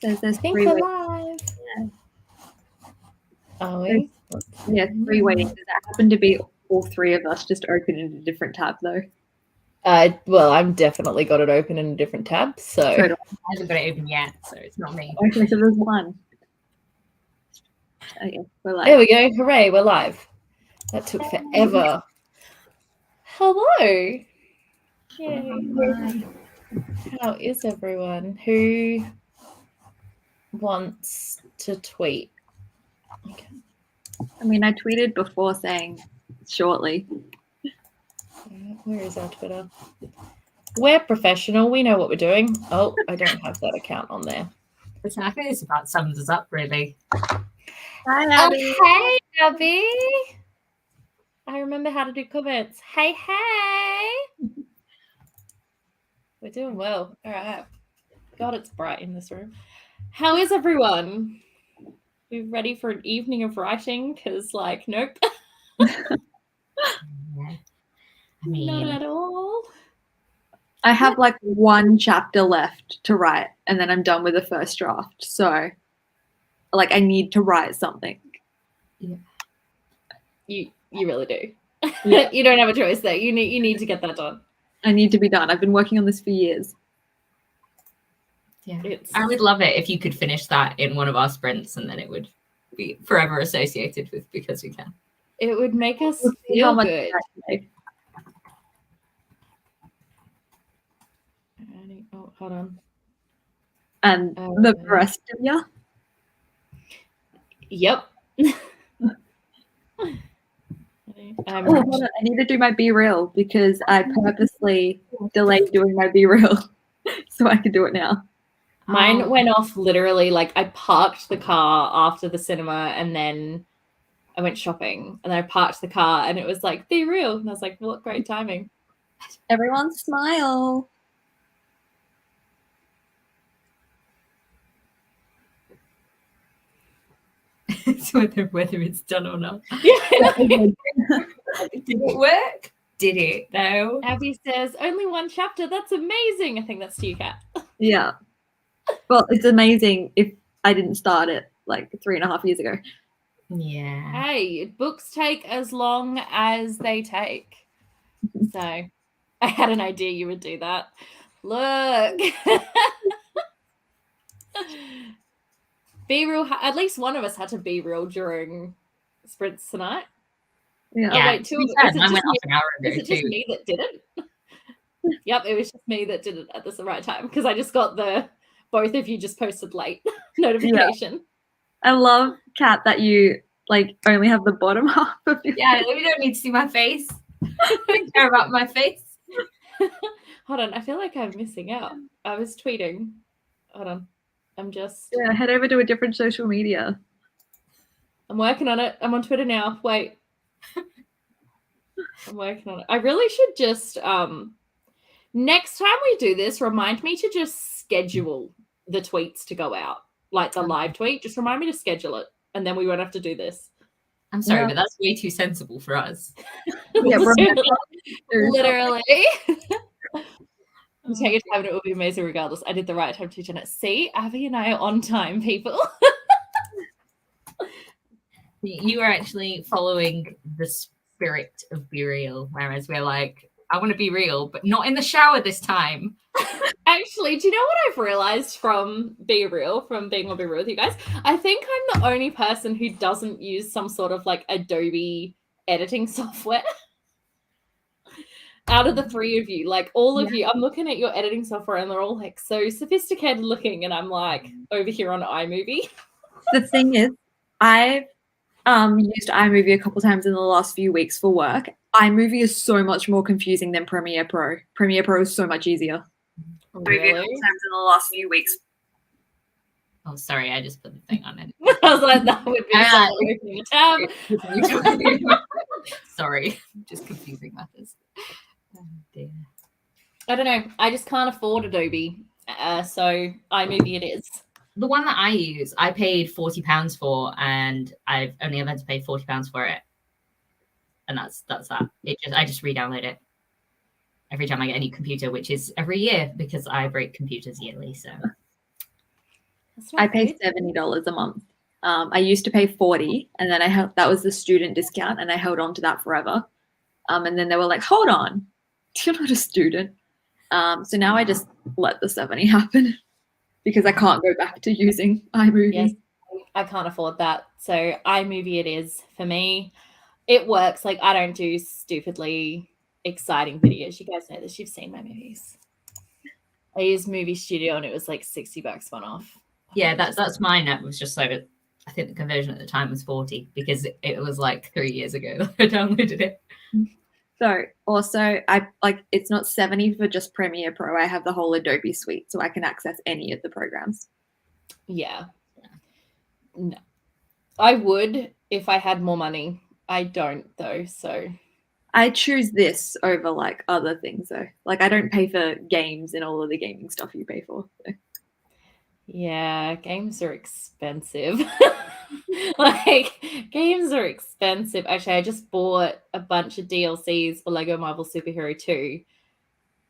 Says there's I think 3 we're ways. live. Yeah. Are we? Yeah, 3 ways. Does that happen to be all 3 of us just open in a different tab though? Well, I've definitely got it open in a different tab, so. So do I haven't got it open yet, so it's not me. Okay, so there's one. Okay, we're live. There we go. Hooray, we're live. That took forever. Hello. Yay. How is everyone? Who wants to tweet? Okay. I mean, I tweeted before saying shortly. Where is our Twitter? We're professional. We know what we're doing. Oh, I don't have that account on there. Listen, I think this about sums us up, really. Hi, Abby. Oh, hey, Abby. I remember how to do comments. Hey, hey. We're doing well. All right. God, it's bright in this room. How is everyone? We ready for an evening of writing? Because, like, nope. Yeah. I mean, Not at all. I have like 1 chapter left to write, and then I'm done with the first draft. So, like, I need to write something. Yeah. You really do. Yeah. You don't have a choice there. You need to get that done. I need to be done. I've been working on this for years. yeah. I would love it if you could finish that in one of our sprints, and then it would be forever associated with Because We Can. It would make us We'll see feel how much good. Oh, hold on. And the rest of you? Yep. Hold on. I need to do my Be Real because I purposely delayed doing my Be Real so I can do it now. Mine went off literally, like, I parked the car after the cinema and then I went shopping and then I parked the car and it was like, Be Real. And I was like, what great timing. Everyone smile. So whether it's done or not. Yeah. Did it work? Did it though? Abby says, only 1 chapter. That's amazing. I think that's to you, Kat. Yeah. Well, it's amazing if I didn't start it like 3.5 years ago. Yeah. Hey, books take as long as they take. So I had an idea you would do that. Look. Be Real. At least one of us had to be real during sprints tonight. Yeah. Yeah. Oh, wait, Mine went off an hour ago is it just too. me that did it? Yep, it was just me that did it at the right time because I just got the both of you just posted late notification. I love, Kat, that you like only have the bottom half of your Yeah, you don't need to see my face. I don't care about my face. Hold on, I feel like I'm missing out. I was tweeting. Hold on. I'm just... Yeah, head over to a different social media. I'm working on it. I'm on Twitter now. Wait. I'm working on it. I really should just... next time we do this, remind me to just schedule the tweets to go out. Like the live tweet. Just remind me to schedule it. And then we won't have to do this. I'm sorry, but that's way too sensible for us. Yeah, literally. You take your time and it will be amazing regardless. I did the right time to turn it. See, Abby and I are on time, people. You are actually following the spirit of Be Real, whereas we're like, I want to be real, but not in the shower this time. Actually, do you know what I've realized from Be Real, from being on Be Real with you guys? I think I'm the only person who doesn't use some sort of like Adobe editing software. Out of the 3 of you, like all of you, I'm looking at your editing software and they're all like so sophisticated looking, and I'm like over here on iMovie. The thing is, I've used iMovie a couple times in the last few weeks for work. iMovie is so much more confusing than Premiere Pro. Premiere Pro is so much easier. Really? A couple times in the last few weeks. Oh, sorry, I just put the thing on it. I was like, that would be opening a tab. Sorry, just confusing matters. Oh, dear. I don't know. I just can't afford Adobe. So iMovie it is. The one that I use, I paid £40 for, and I've only ever had to pay £40 for it. And that's that. I just re-download it every time I get a new computer, which is every year because I break computers yearly. So I pay $70 a month. I used to pay $40, and then that was the student discount, and I held on to that forever. And then they were like, "Hold on, you're not a student." So now I just let the 70 happen because I can't go back to using iMovie. Yes, I can't afford that. So iMovie it is for me. It works. Like I don't do stupidly exciting videos. You guys know this. You've seen my movies. I used Movie Studio and it was like $60 one off. Yeah, that's mine. It was just like I think the conversion at the time was 40 because it was like 3 years ago that I downloaded it. So also it's not 70 for just Premiere Pro. I have the whole Adobe suite, so I can access any of the programs. Yeah. No. I would if I had more money. I don't though, so I choose this over like other things though. Like I don't pay for games and all of the gaming stuff you pay for. So. Yeah, games are expensive. Like games are expensive. Actually, I just bought a bunch of DLCs for Lego Marvel Superhero 2,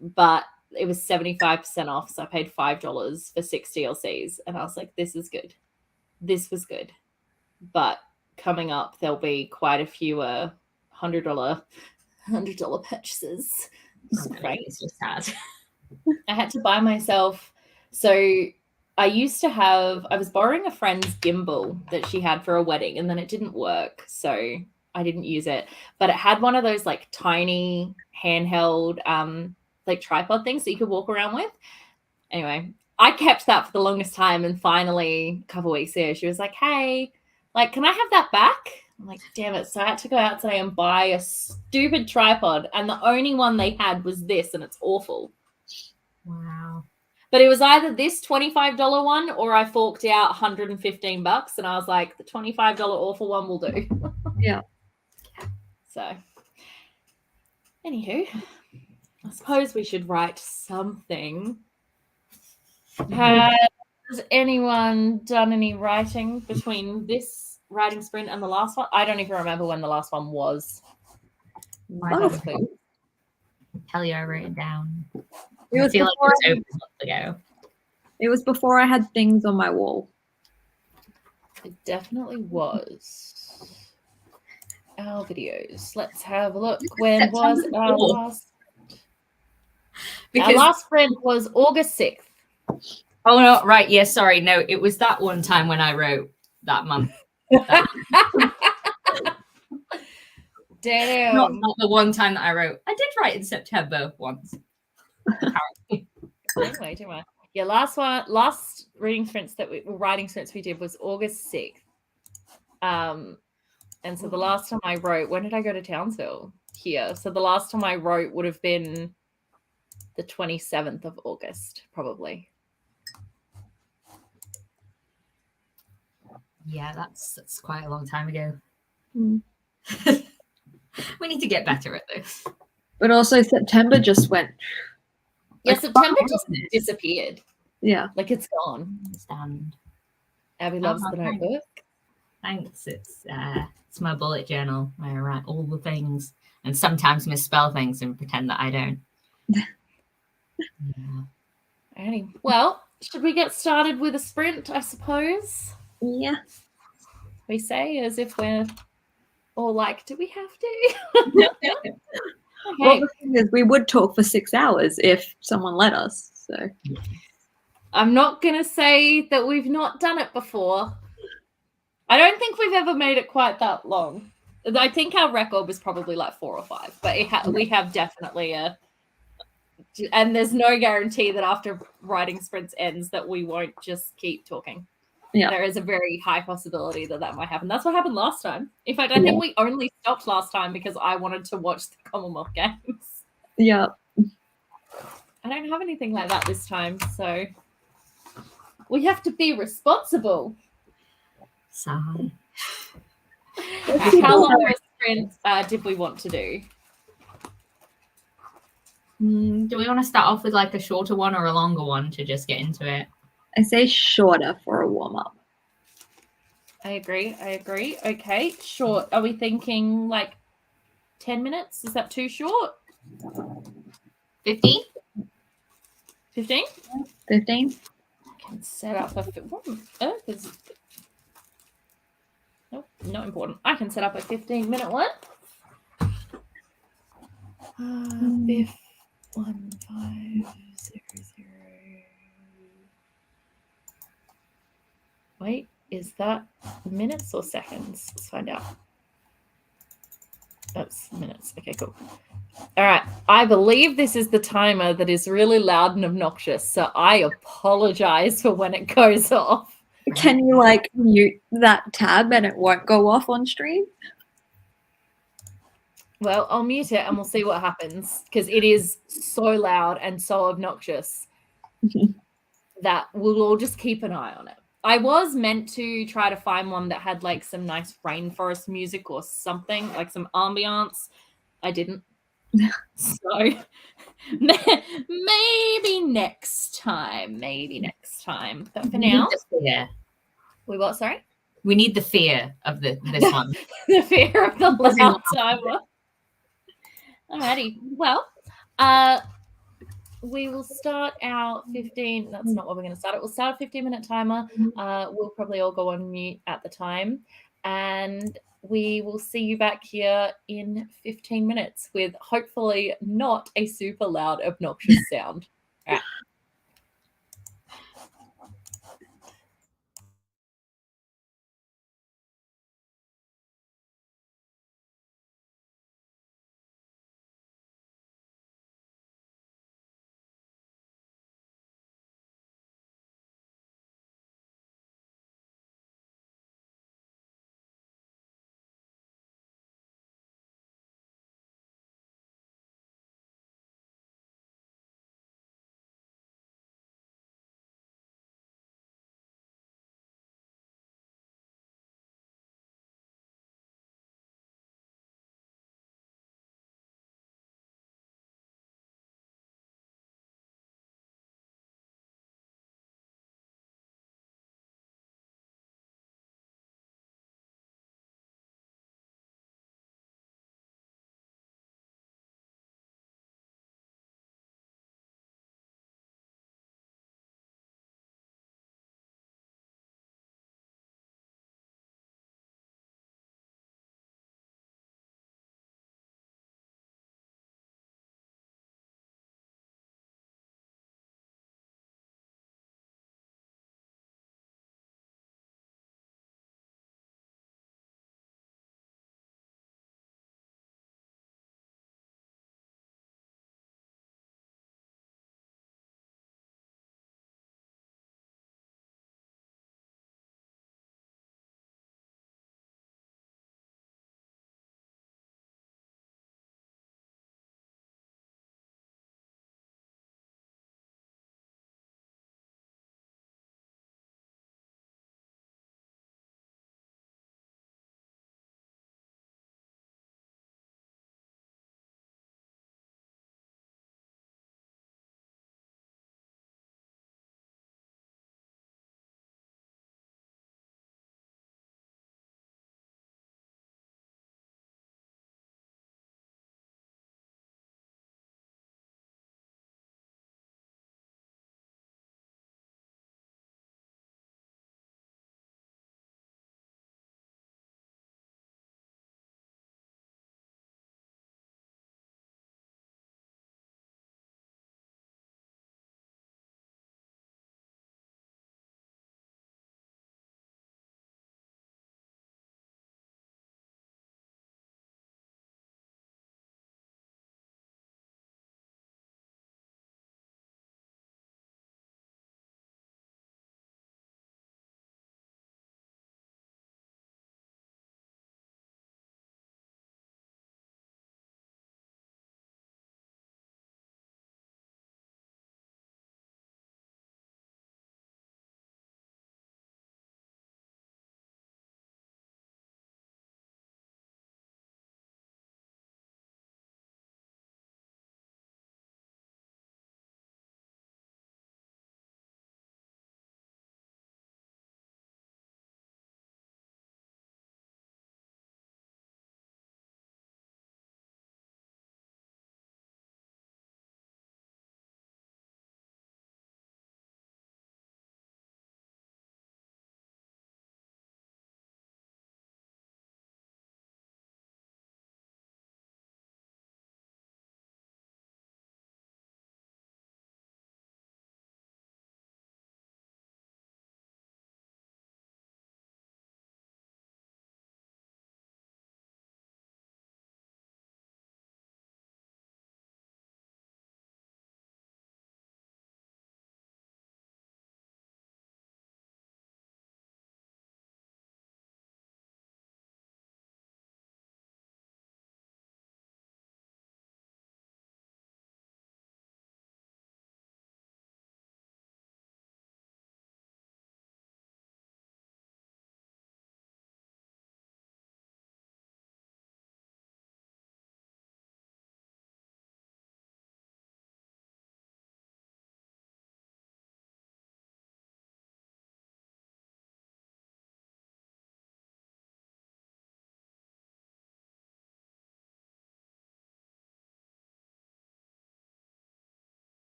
but it was 75% off, so I paid $5 for 6 DLCs, and I was like, this is good. This was good. But coming up, there'll be quite a few $100 purchases. Right, it's just sad. I had to buy myself. So I was borrowing a friend's gimbal that she had for a wedding, and then it didn't work, so I didn't use it. But it had one of those like tiny handheld like tripod things that you could walk around with. Anyway, I kept that for the longest time, and finally a couple of weeks ago she was like, "Hey, like, can I have that back?" I'm like, damn it. So I had to go out today and buy a stupid tripod, and the only one they had was this, and it's awful. Wow. But it was either this $25 one or I forked out $115, and I was like, the $25 awful one will do. Yeah. So, anywho, I suppose we should write something. Has anyone done any writing between this writing sprint and the last one? I don't even remember when the last one was. I don't know. Tell you, I wrote it down. I feel like it was over a month ago. It was before I had things on my wall. It definitely was. Our videos. Let's have a look. When was our last? Our last sprint was August 6th. Oh no! Right? Yeah. Sorry. No, it was that one time when I wrote that month. Damn. Not the one time that I wrote. I did write in September once. Anyway. Yeah, last writing sprints we did was August 6th. And so the last time I wrote, when did I go to Townsville? Here. So the last time I wrote would have been the 27th of August, probably. Yeah, that's quite a long time ago. Mm. We need to get better at this. But also September just went. Yeah, September just disappeared. Yeah. Like it's gone. Understand. Abby loves the notebook. Thanks. It's my bullet journal where I write all the things and sometimes misspell things and pretend that I don't. Yeah. Alrighty. Well, should we get started with a sprint, I suppose? Yeah. We say as if we're all like, do we have to? Okay. Well, the thing is, we would talk for 6 hours if someone let us. So I'm not going to say that we've not done it before. I don't think we've ever made it quite that long. I think our record was probably like 4 or 5, but we have definitely and there's no guarantee that after writing sprints ends that we won't just keep talking. Yeah. There is a very high possibility that might happen. That's what happened last time. In fact, I think we only stopped last time because I wanted to watch the Commonwealth Games. Yeah. I don't have anything like that this time, so we have to be responsible. Sigh. How long of a sprint did we want to do? Do we want to start off with like a shorter one or a longer one to just get into it? I say shorter for a warm-up. I agree. Okay, short. Are we thinking like 10 minutes? Is that too short? 15? 15? 15? can set up a... What on earth is... Nope, not important. I can set up a 15-minute one. 1500. Wait, is that minutes or seconds? Let's find out. That's minutes. Okay, cool. All right. I believe this is the timer that is really loud and obnoxious, so I apologize for when it goes off. Can you like mute that tab and it won't go off on stream? Well, I'll mute it and we'll see what happens, because it is so loud and so obnoxious that we'll all just keep an eye on it. I was meant to try to find one that had like some nice rainforest music or something, like some ambiance. I didn't. So maybe next time. But for now, we what? Sorry? We need the fear of this one. The fear of the loud timer. Alrighty. Well, we will start our 15. That's not what we're going to start it. We'll start a 15-minute timer. We'll probably all go on mute at the time. And we will see you back here in 15 minutes with hopefully not a super loud, obnoxious sound. All right.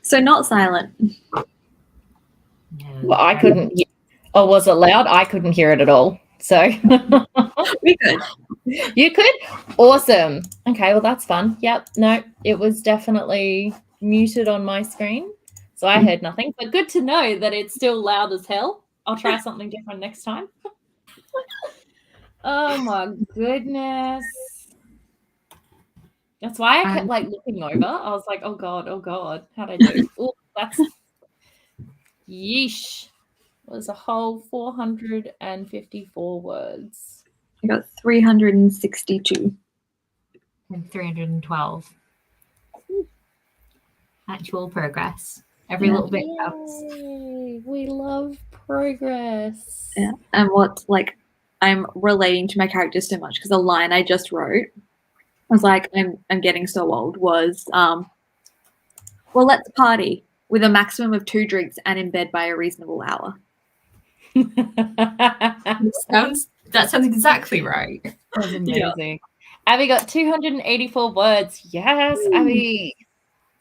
So not silent. Well, I couldn't hear. Oh, was it loud? I couldn't hear it at all. So We could. you could? Awesome. Okay, well, that's fun. Yep. No, it was definitely muted on my screen. So I heard nothing. But good to know that it's still loud as hell. I'll try something different next time. Oh my goodness. That's why I kept like looking over. I was like, oh God, how'd I do? Oh, that's yeesh. It was a whole 454 words. I got 362. And 312. Actual progress. Every little bit counts. Yay, we love progress. Yeah. And what like I'm relating to my characters so much because the line I just wrote, I was like, I'm getting so old, was well, let's party with a maximum of 2 drinks and in bed by a reasonable hour. That sounds exactly right. That's amazing. Yeah. Abby got 284 words. Yes, Abby.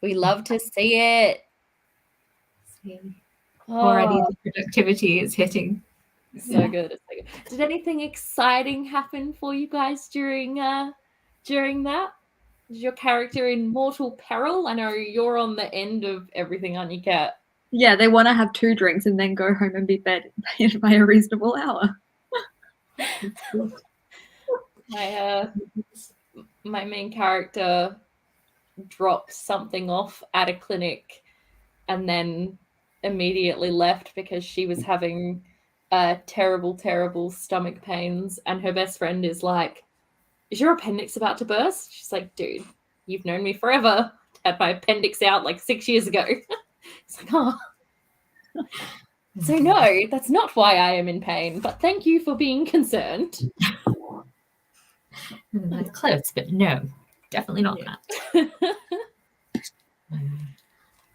We love to see it. Already the productivity is hitting. So good. It's so good. Did anything exciting happen for you guys during that? Is your character in mortal peril? I know you're on the end of everything, aren't you, Kat? Yeah, they want to have 2 drinks and then go home and be bed by a reasonable hour. My main character dropped something off at a clinic and then immediately left because she was having terrible stomach pains, and her best friend is like, is your appendix about to burst? She's like, dude, you've known me forever. I had my appendix out like 6 years ago. It's like, oh. So no, that's not why I am in pain, but thank you for being concerned. Close, but no, definitely not that.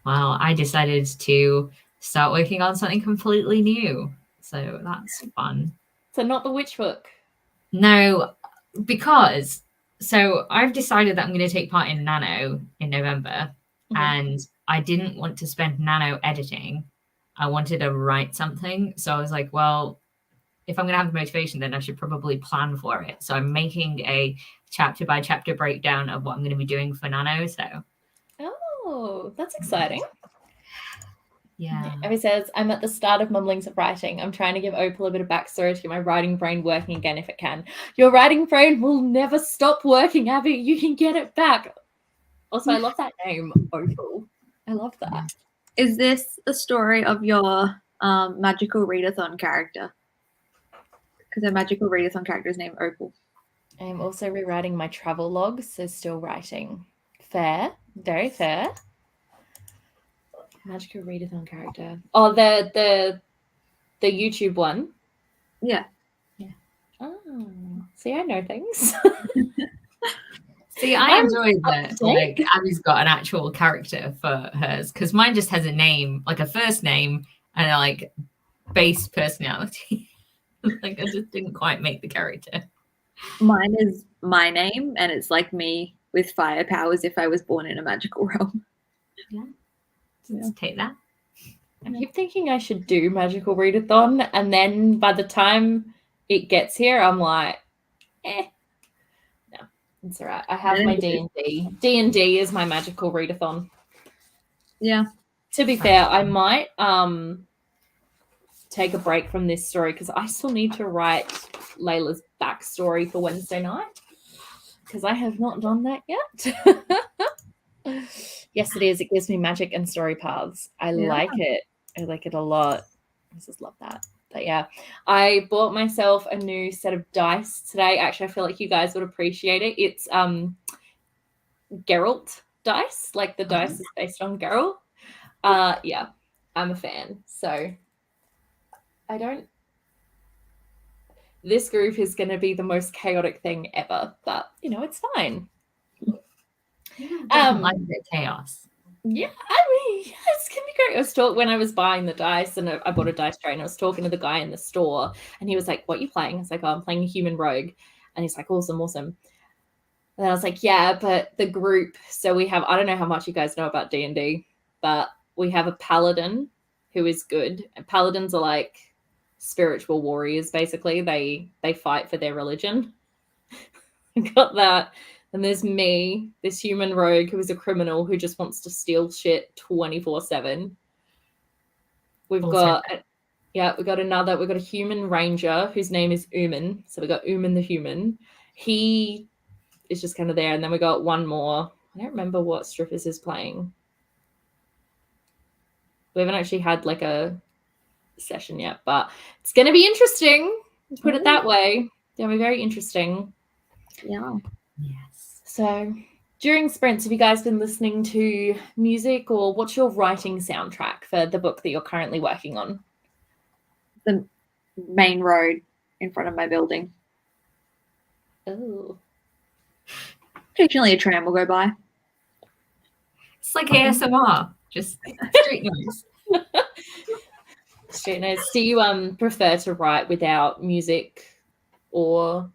Well, I decided to start working on something completely new. So that's fun. So not the witch book? No, because so I've decided that I'm going to take part in Nano in November, and I didn't want to spend Nano editing. I wanted to write something. So I was like, well, if I'm going to have the motivation, then I should probably plan for it. So I'm making a chapter by chapter breakdown of what I'm going to be doing for Nano. So. Oh, that's exciting. Yeah. Abby says, I'm at the start of mumblings of writing. I'm trying to give Opal a bit of backstory to get my writing brain working again if it can. Your writing brain will never stop working, Abby. You can get it back. Also, I love that name, Opal. I love that. Is this the story of your magical readathon character? Because a magical readathon character is named Opal. I am also rewriting my travel logs, so still writing. Fair. Very fair. Magical readathon character. Oh, the YouTube one. Yeah. Oh, see, I know things. See, I enjoy that. Like, Abby's got an actual character for hers, because mine just has a name, like a first name, and a like base personality. Like, I just didn't quite make the character. Mine is my name, and it's like me with fire powers if I was born in a magical realm. Yeah. Just take that. I keep thinking I should do magical readathon, and then by the time it gets here, I'm like, no, it's all right. I have my D&D. D&D is my magical readathon. Yeah. To be fair, I might take a break from this story because I still need to write Layla's backstory for Wednesday night because I have not done that yet. Yes, it is. It gives me magic and story paths. I like it. I like it a lot. I just love that. But yeah, I bought myself a new set of dice today. Actually, I feel like you guys would appreciate it. It's Geralt dice. Like the dice is based on Geralt. Yeah, I'm a fan. So this group is going to be the most chaotic thing ever, but you know, it's fine. Like a bit of chaos. Yeah, I mean, it's gonna be great. When I was buying the dice, and I bought a dice tray, and I was talking to the guy in the store, and he was like, "What are you playing?" I was like, "Oh, I'm playing a human rogue," and he's like, "Awesome." And then I was like, "Yeah, but the group." So we have. I don't know how much you guys know about D&D, but we have a paladin who is good. And paladins are like spiritual warriors, basically. They fight for their religion. Got that. And there's me, this human rogue who is a criminal who just wants to steal shit 24/7. We've got a human ranger whose name is Uman. So we got Uman the human. He is just kind of there. And then we got one more. I don't remember what Strippers is playing. We haven't actually had like a session yet, but it's going to be interesting. Put it that way. It's going to be very interesting. Yeah. Yes. So during sprints, have you guys been listening to music, or what's your writing soundtrack for the book that you're currently working on? The main road in front of my building. Oh. Occasionally a tram will go by. It's like ASMR, just street noise. Street noise. Do you prefer to write without music or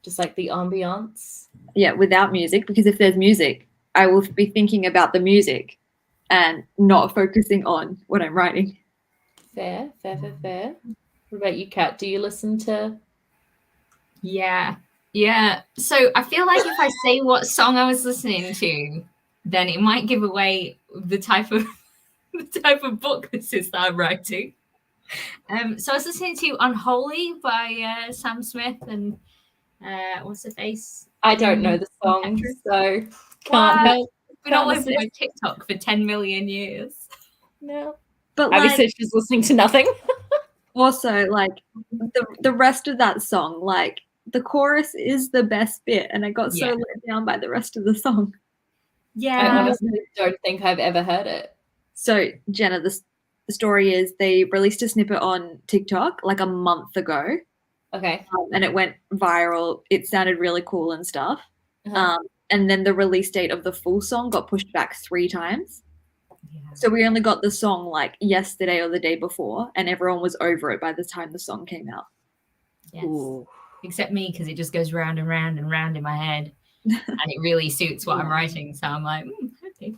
just like the ambiance? Yeah, without music, because if there's music, I will be thinking about the music and not focusing on what I'm writing. Fair. What about you, Kat? Do you listen to? Yeah. So I feel like if I say what song I was listening to, then it might give away the type of book this is that I'm writing. So I was listening to Unholy by Sam Smith and what's her face? I don't know the song, so can't help. It's been all over my TikTok for 10 million years. No. But Abby like, said she's listening to nothing. also, like the rest of that song, like the chorus is the best bit, and I got so let down by the rest of the song. Yeah. I honestly don't think I've ever heard it. So Jenna, the story is they released a snippet on TikTok like a month ago. Okay. And it went viral. It sounded really cool and stuff. Uh-huh. And then the release date of the full song got pushed back 3 times. Yeah. So we only got the song like yesterday or the day before, and everyone was over it by the time the song came out. Yes. Ooh. Except me, because it just goes round and round and round in my head. And it really suits what I'm writing. So I'm like, okay.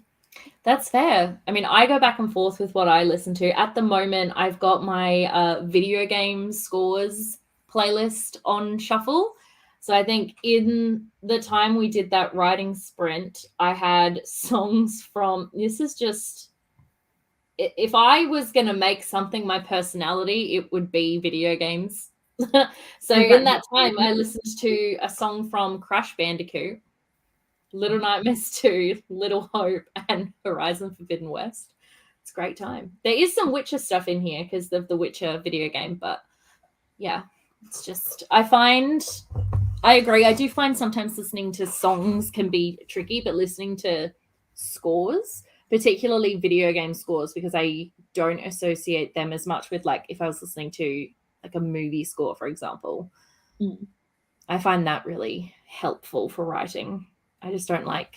That's fair. I mean, I go back and forth with what I listen to. At the moment, I've got my video game scores playlist on shuffle. So I think in the time we did that writing sprint, I had songs from, this is just, if I was going to make something my personality, it would be video games. So in that time, I listened to a song from Crash Bandicoot, Little Nightmares 2, Little Hope, and Horizon Forbidden West. It's a great time. There is some Witcher stuff in here because of the Witcher video game, but yeah, it's just, I agree. I do find sometimes listening to songs can be tricky, but listening to scores, particularly video game scores, because I don't associate them as much with, like, if I was listening to like a movie score, for example, I find that really helpful for writing. I just don't like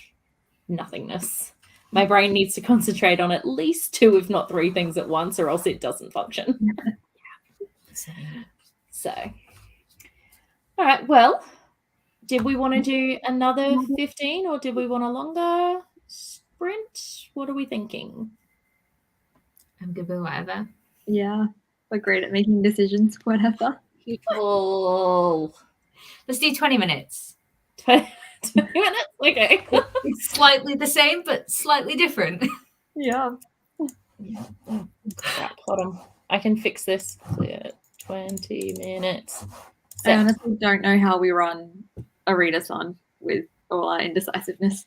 nothingness. My brain needs to concentrate on at least 2, if not 3 things at once, or else it doesn't function. So, all right. Well, did we want to do another 15, or did we want a longer sprint? What are we thinking? I'm good with whatever. Yeah, we're great at making decisions, whatever. People. Let's do 20 minutes. 20 minutes? Okay. It's slightly the same, but slightly different. Yeah. Crap, hold on. I can fix this. 20 minutes. I honestly don't know how we run a readathon with all our indecisiveness.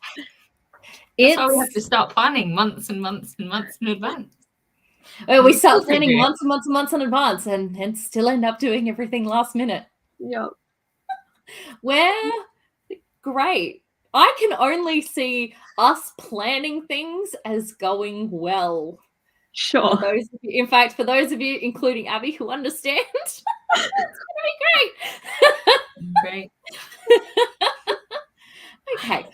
That's why we have to start planning months and months and months in advance. Well, we start planning months and months and months in advance, and still end up doing everything last minute. Yep. We're great. I can only see us planning things as going well. Sure. In fact, for those of you, including Abby, who understand, it's going to be Great. Okay.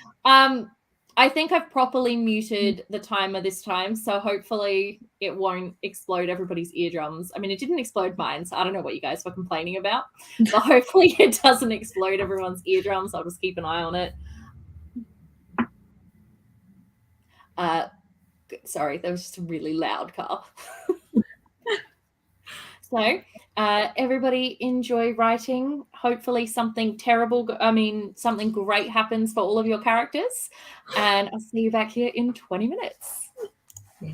I think I've properly muted the timer this time, so hopefully it won't explode everybody's eardrums. I mean, it didn't explode mine, so I don't know what you guys were complaining about, but hopefully it doesn't explode everyone's eardrums. I'll just keep an eye on it. Sorry, that was just a really loud car. So, everybody enjoy writing. Hopefully something something great happens for all of your characters. And I'll see you back here in 20 minutes. Yeah.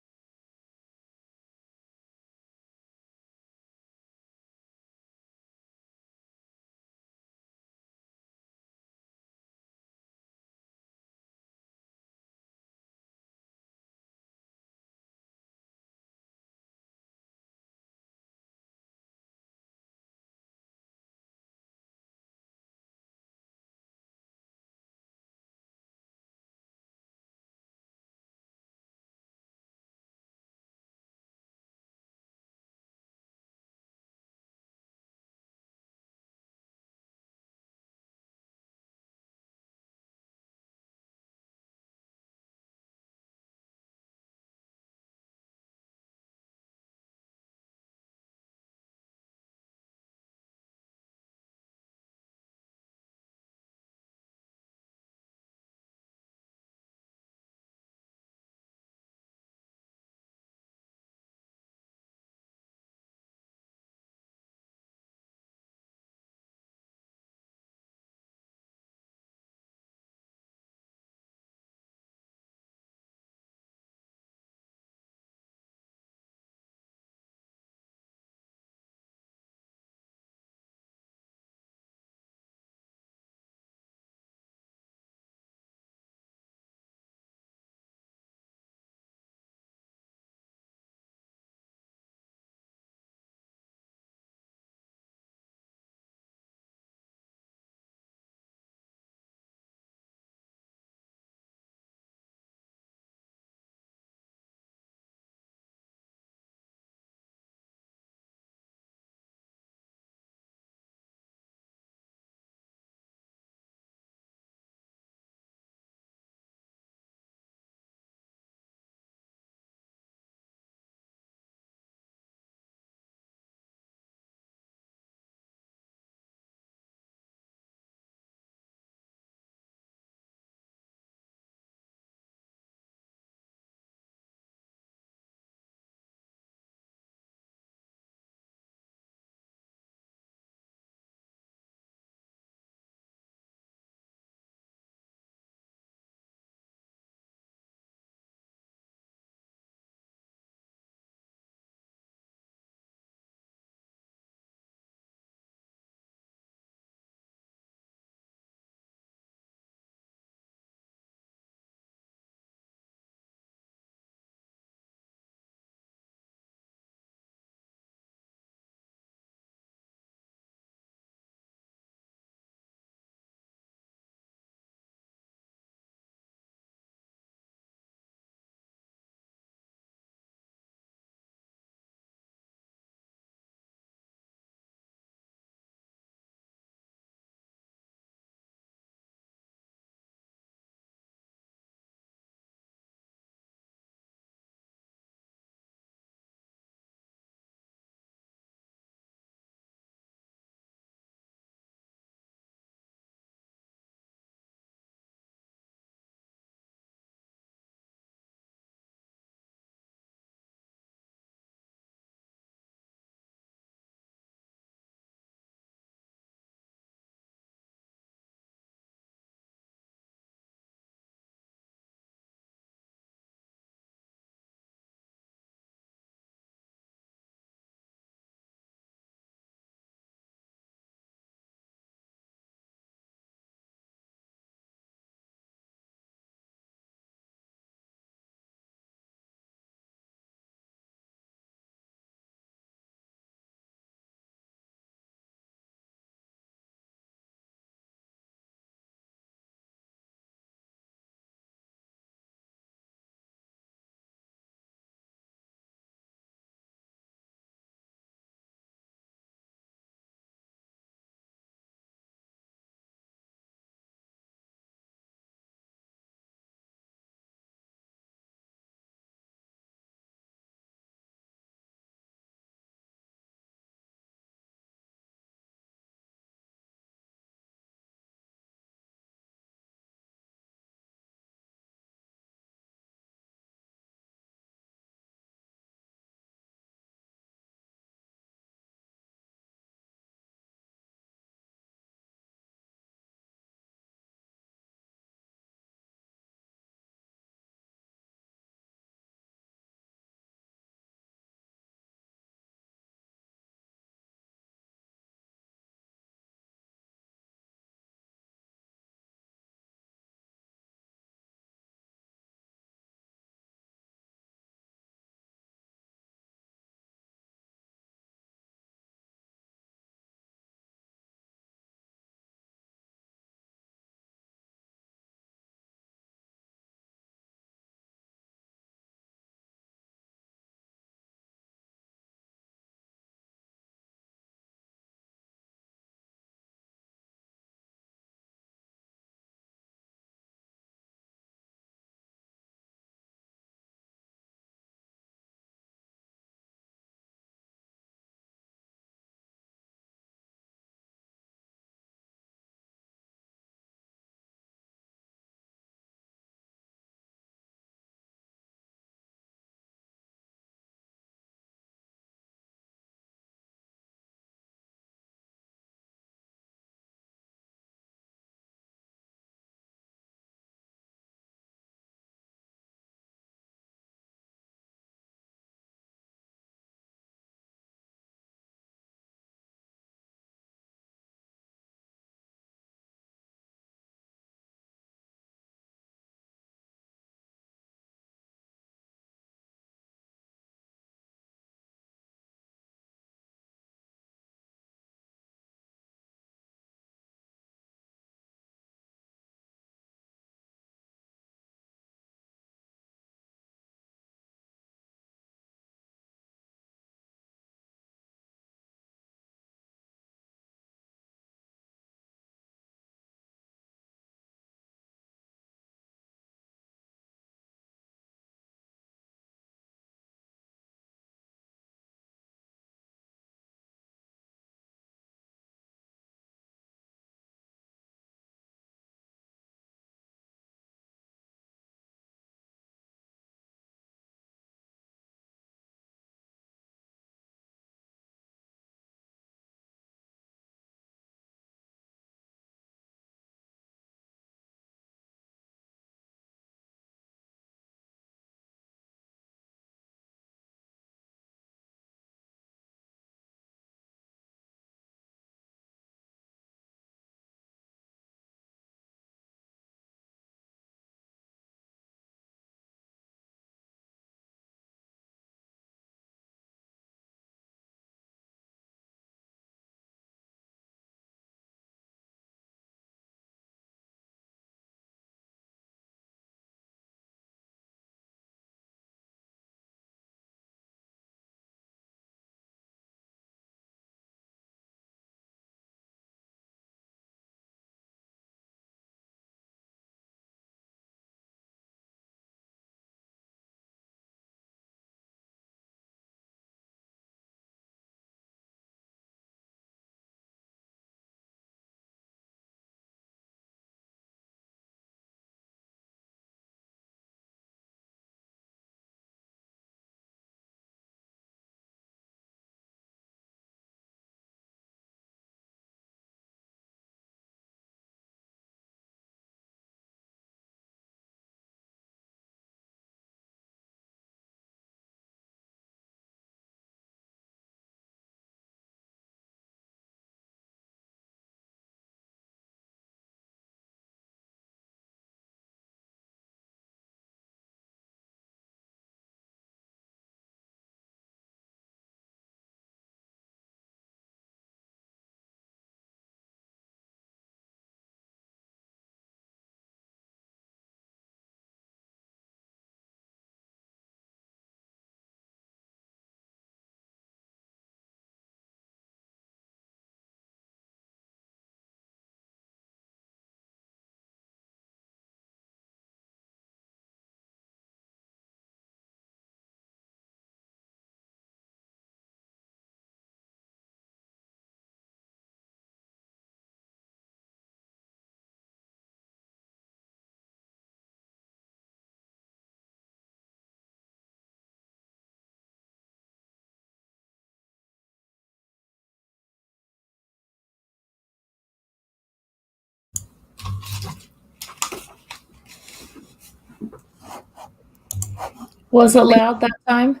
Was it loud that time?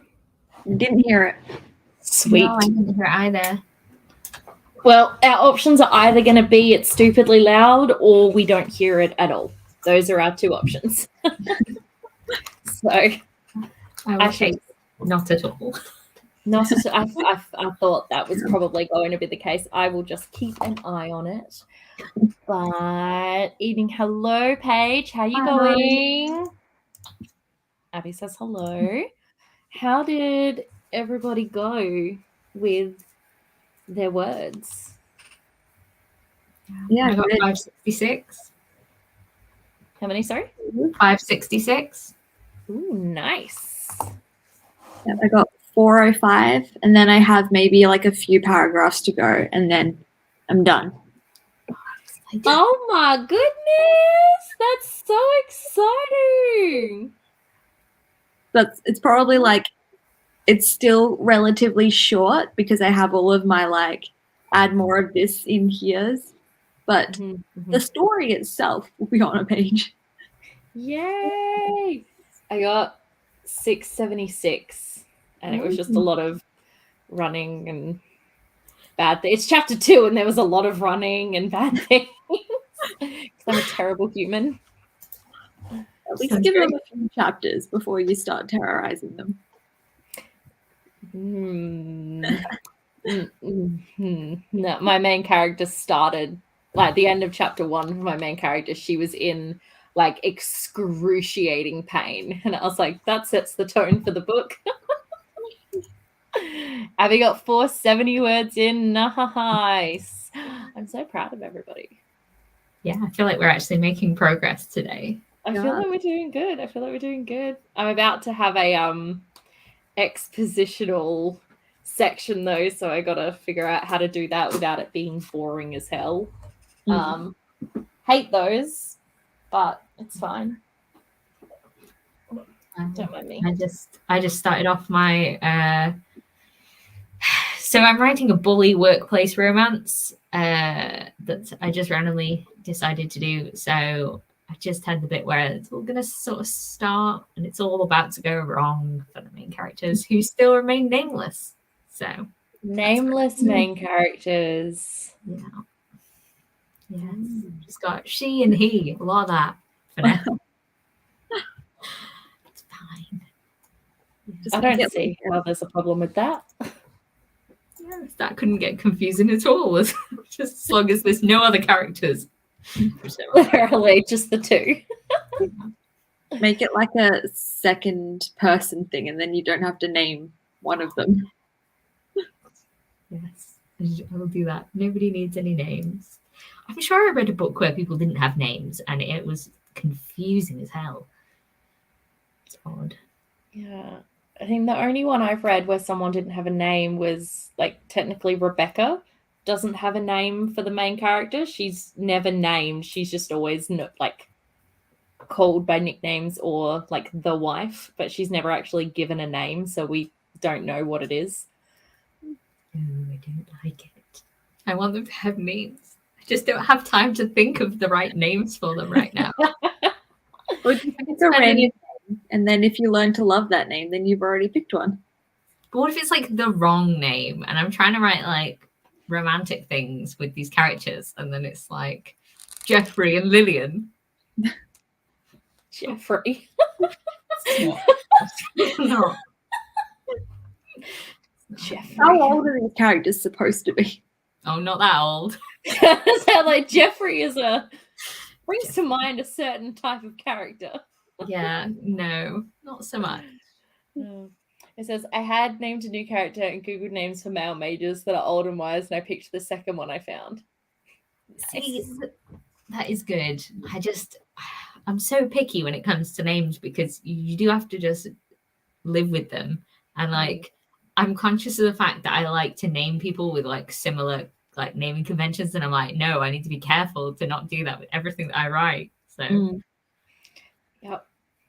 Didn't hear it. Sweet. No, I didn't hear it either. Well, our options are either going to be it's stupidly loud or we don't hear it at all. Those are our two options. So I will should- take not at all. not I thought that was probably going to be the case. I will just keep an eye on it. But evening, hello, Paige. How you going? Abby says hello. How did everybody go with their words? Yeah, I got good. 566. How many, sorry? 566. Ooh, nice. Yeah, I got 405, and then I have maybe like a few paragraphs to go, and then I'm done. Oh my goodness, that's so exciting. It's probably like, it's still relatively short because I have all of my like add more of this in here's, but the story itself will be on a page. Yay! I got 676, and it was just a lot of running and bad things. It's chapter 2, and there was a lot of running and bad things. I'm a terrible human. At least give them a few chapters before you start terrorizing them. No, my main character started like the end of chapter 1. My main character, she was in like excruciating pain, and I was like, that sets the tone for the book. Abby got 470 words in. Nice. I'm so proud of everybody. Yeah, I feel like we're actually making progress today. I feel like we're doing good. I'm about to have a expositional section though, so I gotta figure out how to do that without it being boring as hell. Hate those, but it's fine. Don't mind me. I just started off my so I'm writing a bully workplace romance that I just randomly decided to do. So I just had the bit where it's all gonna sort of start and it's all about to go wrong for the main characters who still remain nameless. So nameless main characters. Yeah. Yes. Just got she and he, a lot of that for now. It's fine. I don't see how there's a problem with that. Yes, that couldn't get confusing at all. Just as long as there's no other characters. Literally just the two. Make it like a second person thing, and then you don't have to name one of them. Yes, I'll do that. Nobody needs any names. I'm sure I read a book where people didn't have names and it was confusing as hell. It's odd. Yeah. I think the only one I've read where someone didn't have a name was like technically Rebecca doesn't have a name for the main character. She's never named. She's just always like called by nicknames or like the wife, but she's never actually given a name, so we don't know what it is. Oh, I don't like it. I want them to have names. I just don't have time to think of the right names for them right now. Or do you think it's a random name, and then if you learn to love that name, then you've already picked one? But what if it's like the wrong name and I'm trying to write like romantic things with these characters and then it's like Jeffrey and Lillian? Jeffrey. No. Jeffrey. How old are these characters supposed to be? Oh, not that old. So like Jeffrey brings to mind a certain type of character. Yeah, no, not so much. It says, I had named a new character and Googled names for male mages that are old and wise, and I picked the second one I found. See, that is good. I'm so picky when it comes to names because you do have to just live with them. And like, I'm conscious of the fact that I like to name people with like similar like naming conventions. And I'm like, no, I need to be careful to not do that with everything that I write. So, Yep.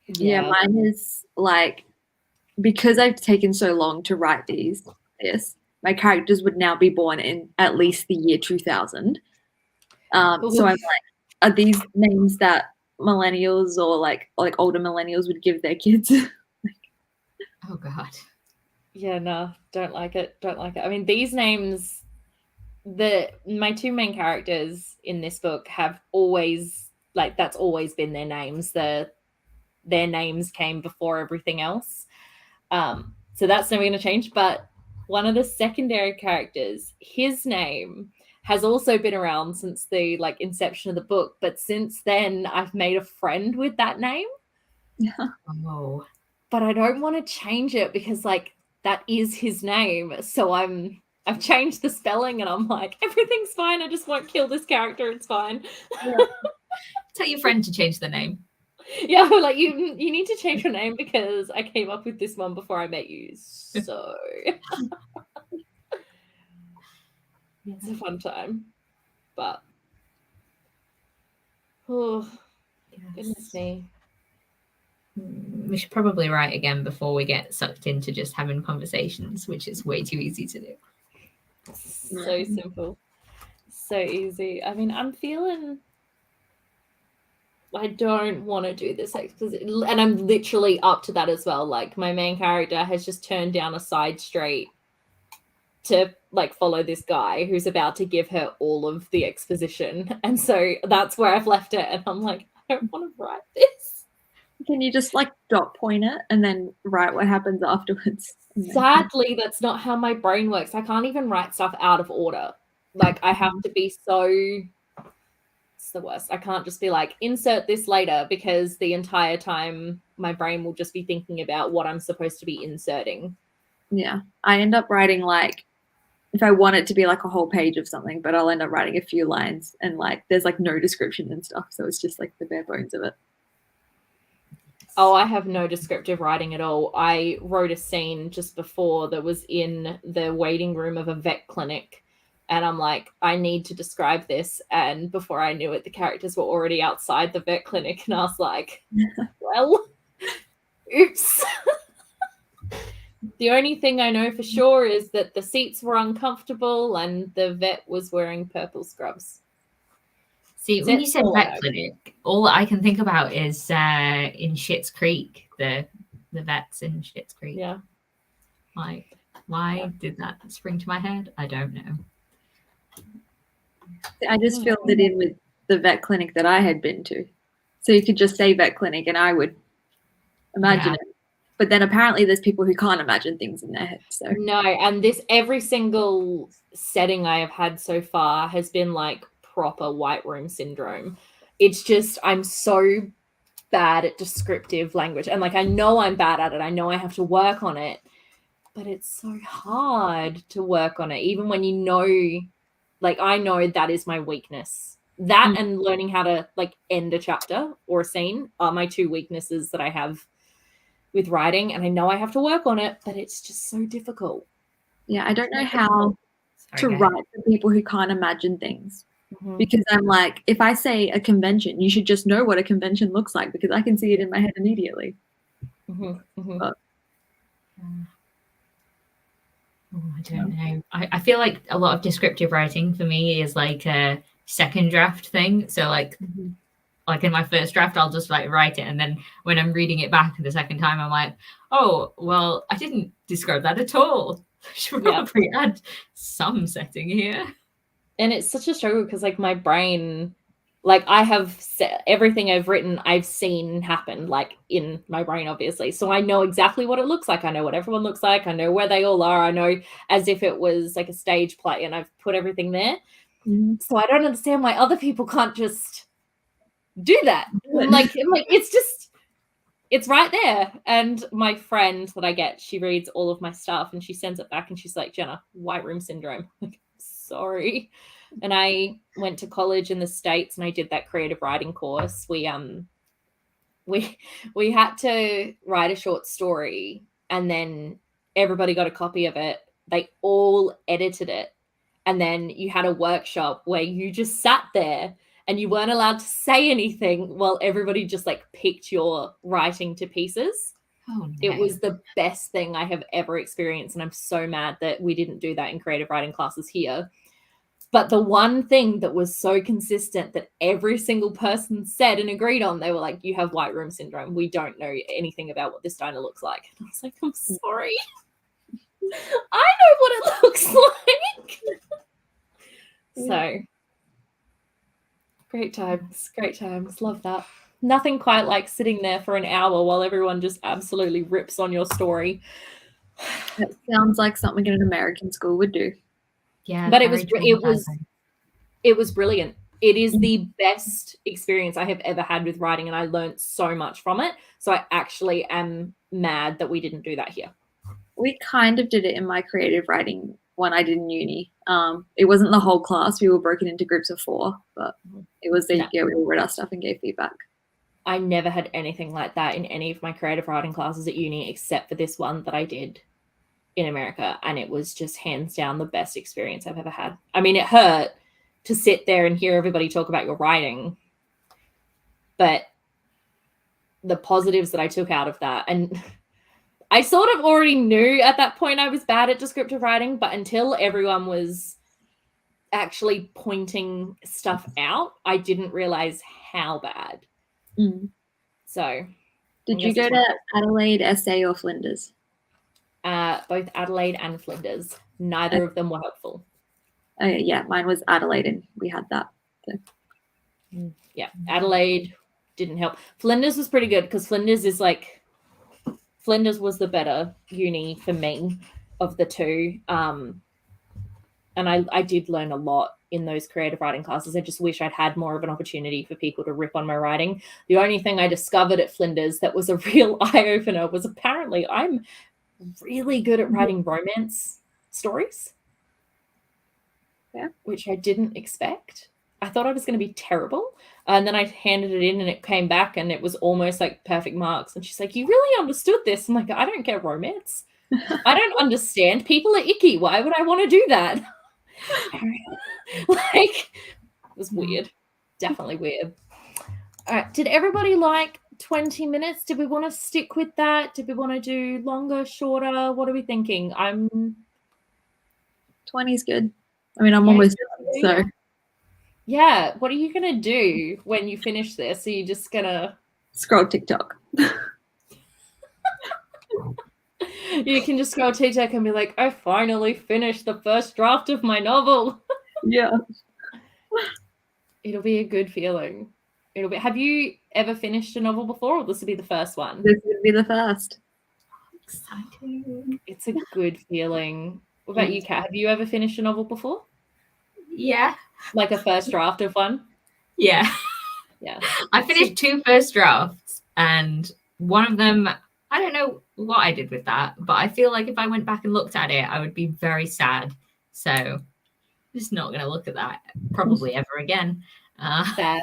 Yeah, mine is like, because I've taken so long to write this, my characters would now be born in at least the year 2000. So I'm like, are these names that millennials or like older millennials would give their kids? Oh God. Yeah, no, don't like it. Don't like it. I mean, these names, my two main characters in this book have always, like, that's always been their names. Their names came before everything else. So that's never going to change. But one of the secondary characters, his name has also been around since the like inception of the book. But since then, I've made a friend with that name. Oh. But I don't want to change it because like that is his name. So I've changed the spelling and I'm like, everything's fine. I just won't kill this character. It's fine. Yeah. Tell your friend to change the name. Yeah, like you need to change your name because I came up with this one before I met you. So it's a fun time. But oh goodness me. We should probably write again before we get sucked into just having conversations, which is way too easy to do. So simple. So easy. I mean, I'm feeling I don't want to do this exposition, and I'm literally up to that as well. Like my main character has just turned down a side street to like follow this guy who's about to give her all of the exposition, and so that's where I've left it. And I'm like, I don't want to write this. Can you just like dot point it and then write what happens afterwards? Sadly, that's not how my brain works. I can't even write stuff out of order. Like I have to be so. It's the worst. I can't just be like, insert this later, because the entire time my brain will just be thinking about what I'm supposed to be inserting. Yeah. I end up writing like, if I want it to be like a whole page of something, but I'll end up writing a few lines and like there's like no description and stuff. So it's just like the bare bones of it. Oh, I have no descriptive writing at all. I wrote a scene just before that was in the waiting room of a vet clinic. And I'm like, I need to describe this. And before I knew it, the characters were already outside the vet clinic. And I was like, well, oops. The only thing I know for sure is that the seats were uncomfortable and the vet was wearing purple scrubs. See, when you said vet clinic, all I can think about is in Schitt's Creek, the vets in Schitt's Creek. Yeah. Like, why did that spring to my head? I don't know. I just filled it in with the vet clinic that I had been to. So you could just say vet clinic and I would imagine it. But then apparently there's people who can't imagine things in their head. So no, and every single setting I have had so far has been like proper white room syndrome. It's just I'm so bad at descriptive language, and like I know I'm bad at it. I know I have to work on it, but it's so hard to work on it, even when you know, like I know that is my weakness. That and learning how to like end a chapter or a scene are my two weaknesses that I have with writing, and I know I have to work on it, but it's just so difficult. Yeah, I don't know how to write for people who can't imagine things. Mm-hmm. Because I'm like, if I say a convention, you should just know what a convention looks like because I can see it in my head immediately. Mm-hmm. Mm-hmm. But, I don't know. I feel like a lot of descriptive writing for me is like a second draft thing. So like, like in my first draft, I'll just like write it. And then when I'm reading it back the second time, I'm like, oh, well, I didn't describe that at all. I should probably add some setting here. And it's such a struggle because like my brain, like I have everything I've written, I've seen happen like in my brain, obviously. So I know exactly what it looks like. I know what everyone looks like. I know where they all are. I know as if it was like a stage play and I've put everything there. Mm-hmm. So I don't understand why other people can't just do that. Like it's right there. And my friend that I get, she reads all of my stuff and she sends it back and she's like, Jenna, white room syndrome. Like, sorry. And I went to college in the States and I did that creative writing course. We had to write a short story and then everybody got a copy of it. They all edited it. And then you had a workshop where you just sat there and you weren't allowed to say anything while everybody just like picked your writing to pieces. Oh, no. It was the best thing I have ever experienced. And I'm so mad that we didn't do that in creative writing classes here. But the one thing that was so consistent that every single person said and agreed on, they were like, you have white room syndrome. We don't know anything about what this diner looks like. And I was like, I'm sorry. I know what it looks like. So great times. Love that. Nothing quite like sitting there for an hour while everyone just absolutely rips on your story. It sounds like something an American school would do. Yeah, But very traumatizing. it was brilliant. It is the best experience I have ever had with writing, and I learned so much from it. So I actually am mad that we didn't do that here. We kind of did it in my creative writing one I did in uni. It wasn't the whole class. We were broken into groups of 4, but it was we all read our stuff and gave feedback. I never had anything like that in any of my creative writing classes at uni, except for this one that I did in America. And it was just hands down the best experience I've ever had. I mean, it hurt to sit there and hear everybody talk about your writing, but the positives that I took out of that, and I sort of already knew at that point I was bad at descriptive writing, but until everyone was actually pointing stuff out, I didn't realize how bad. So did you go to Adelaide, SA, or Flinders? Both Adelaide and Flinders. Neither of them were helpful. Yeah, mine was Adelaide, and we had that. So. Yeah, Adelaide didn't help. Flinders was pretty good because Flinders was the better uni for me of the two. And I did learn a lot in those creative writing classes. I just wish I'd had more of an opportunity for people to rip on my writing. The only thing I discovered at Flinders that was a real eye-opener was apparently I'm really good at writing romance stories. Yeah. Which I didn't expect. I thought I was going to be terrible. And then I handed it in and it came back and it was almost like perfect marks. And she's like, you really understood this. I'm like, I don't get romance. I don't understand. People are icky. Why would I want to do that? Like, it was weird. Definitely weird. All right. Did everybody like 20 minutes? Did we want to stick with that? Did we want to do longer, shorter? What are we thinking? 20 is good. I mean, I'm almost done, so. Yeah. What are you going to do when you finish this? Are you just going to scroll TikTok? You can just scroll TikTok and be like, I finally finished the first draft of my novel. Yeah. It'll be a good feeling. Have you ever finished a novel before, or this will be the first one? This would be the first. Exciting. It's a good feeling. What about you, Kat? Have you ever finished a novel before? Yeah. Like a first draft of one? Yeah. Yeah. I finished 2 first drafts, and one of them, I don't know what I did with that, but I feel like if I went back and looked at it, I would be very sad. So I'm just not going to look at that probably ever again. Fair.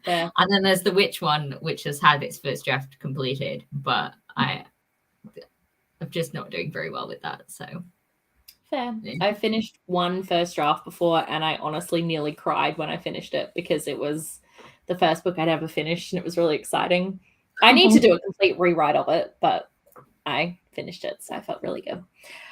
And then there's the Witch one, which has had its first draft completed, but I'm just not doing very well with that. So fair. I finished one first draft before, and I honestly nearly cried when I finished it because it was the first book I'd ever finished, and it was really exciting. I need to do a complete rewrite of it, but I finished it, so I felt really good.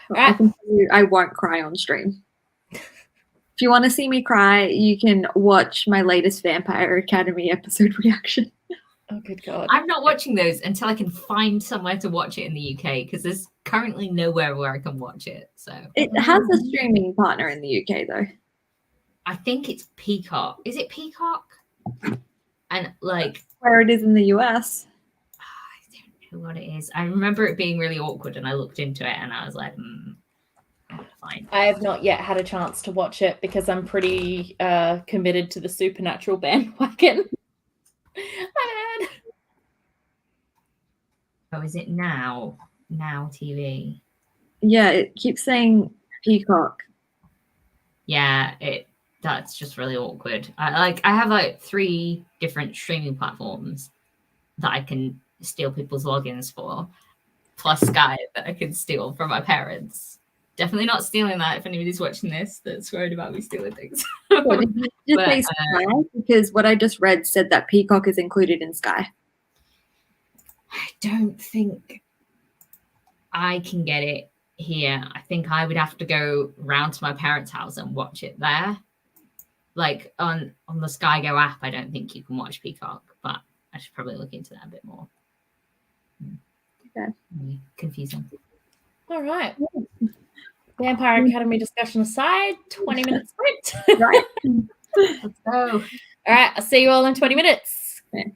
Well, I can tell you, I won't cry on stream. If you want to see me cry, you can watch my latest Vampire Academy episode reaction. Oh, good God. I'm not watching those until I can find somewhere to watch it in the UK, because there's currently nowhere where I can watch it. So it has a streaming partner in the UK, though. I think it's Peacock. Is it Peacock? And like where it is in the US. I don't know what it is. I remember it being really awkward, and I looked into it and I was like, fine. I have not yet had a chance to watch it because I'm pretty committed to the Supernatural bandwagon. Oh, is it Now TV? Yeah, it keeps saying Peacock. Yeah, that's just really awkward. I have like 3 different streaming platforms that I can steal people's logins for, plus Sky that I can steal from my parents. Definitely not stealing that if anybody's watching this that's worried about me stealing things. Well, did you just say Sky? Because what I just read said that Peacock is included in Sky. I don't think I can get it here. I think I would have to go round to my parents' house and watch it there. like on the Sky Go app, I don't think you can watch Peacock, but I should probably look into that a bit more. Okay. Confusing. All right. Vampire Academy discussion aside, 20 minutes sprint. Right. Let's go. All right. I'll see you all in 20 minutes. Okay.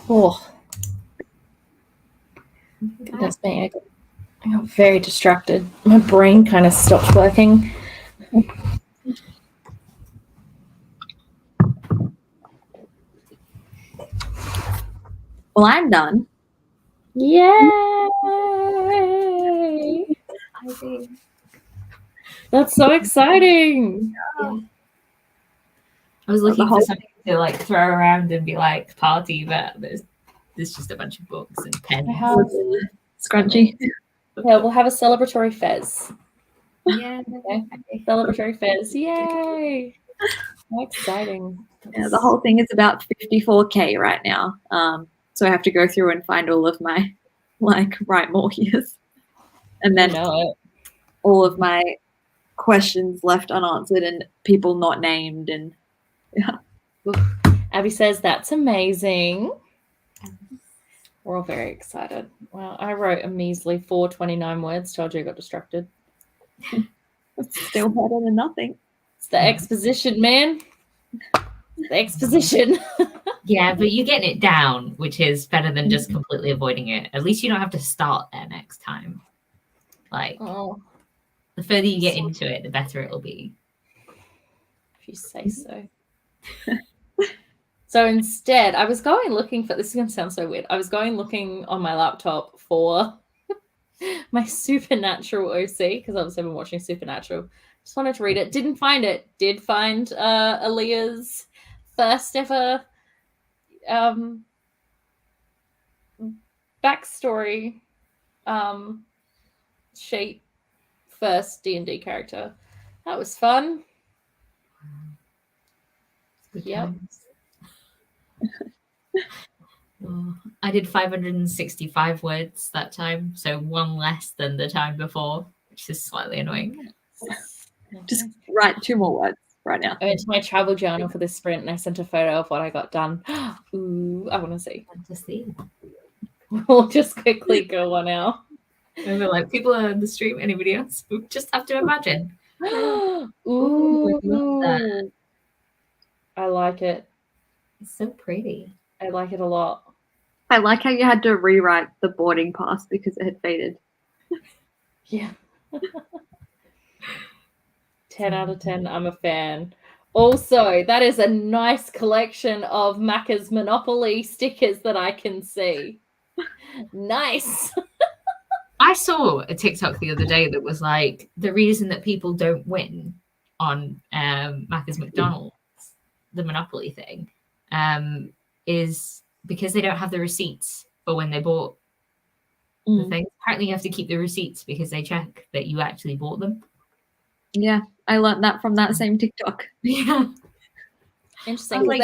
Oh, goodness me. I got very distracted. My brain kind of stopped working. Well, I'm done. Yay! I see. That's so exciting. I was looking whole- for something to like throw around and be like party, but there's just a bunch of books and pens. Scrunchy. Yeah, we'll have a celebratory fez. Yeah. Okay. Celebratory fez. Yay! How exciting. Yeah, the whole thing is about 54K right now. So I have to go through and find all of my right more years. And then all of my questions left unanswered and people not named, and yeah. Abby says that's amazing. We're all very excited. Well, I wrote a measly 429 words. Told you I got distracted. It's still better than nothing. It's the exposition, man. The exposition. Yeah, but you're getting it down, which is better than just completely avoiding it. At least you don't have to start there next time. Like, the further you get into it, the better it'll be. If you say so. So instead, I was going looking for, this is going to sound so weird. I was going looking on my laptop for my Supernatural OC, because obviously I've been watching Supernatural. Just wanted to read it. Didn't find it. Did find Aaliyah's first ever backstory sheet, first D&D character. That was fun. Yep. I did 565 words that time, so one less than the time before, which is slightly annoying. Just write 2 more words right now. I went to my travel journal for this sprint and I sent a photo of what I got done. Ooh, I want to see. We'll just quickly go on now. And we're like, people are on the stream, anybody else? We just have to imagine. Ooh, I love that. I like it. It's so pretty. I like it a lot. I like how you had to rewrite the boarding pass because it had faded. Yeah. 10 out of 10. I'm a fan. Also, that is a nice collection of Macca's Monopoly stickers that I can see. Nice. I saw a TikTok the other day that was like, the reason that people don't win on Macca's McDonald's, the Monopoly thing, is because they don't have the receipts for when they bought the thing. Apparently you have to keep the receipts because they check that you actually bought them. Yeah, I learned that from that same TikTok. Yeah. Interesting. Like,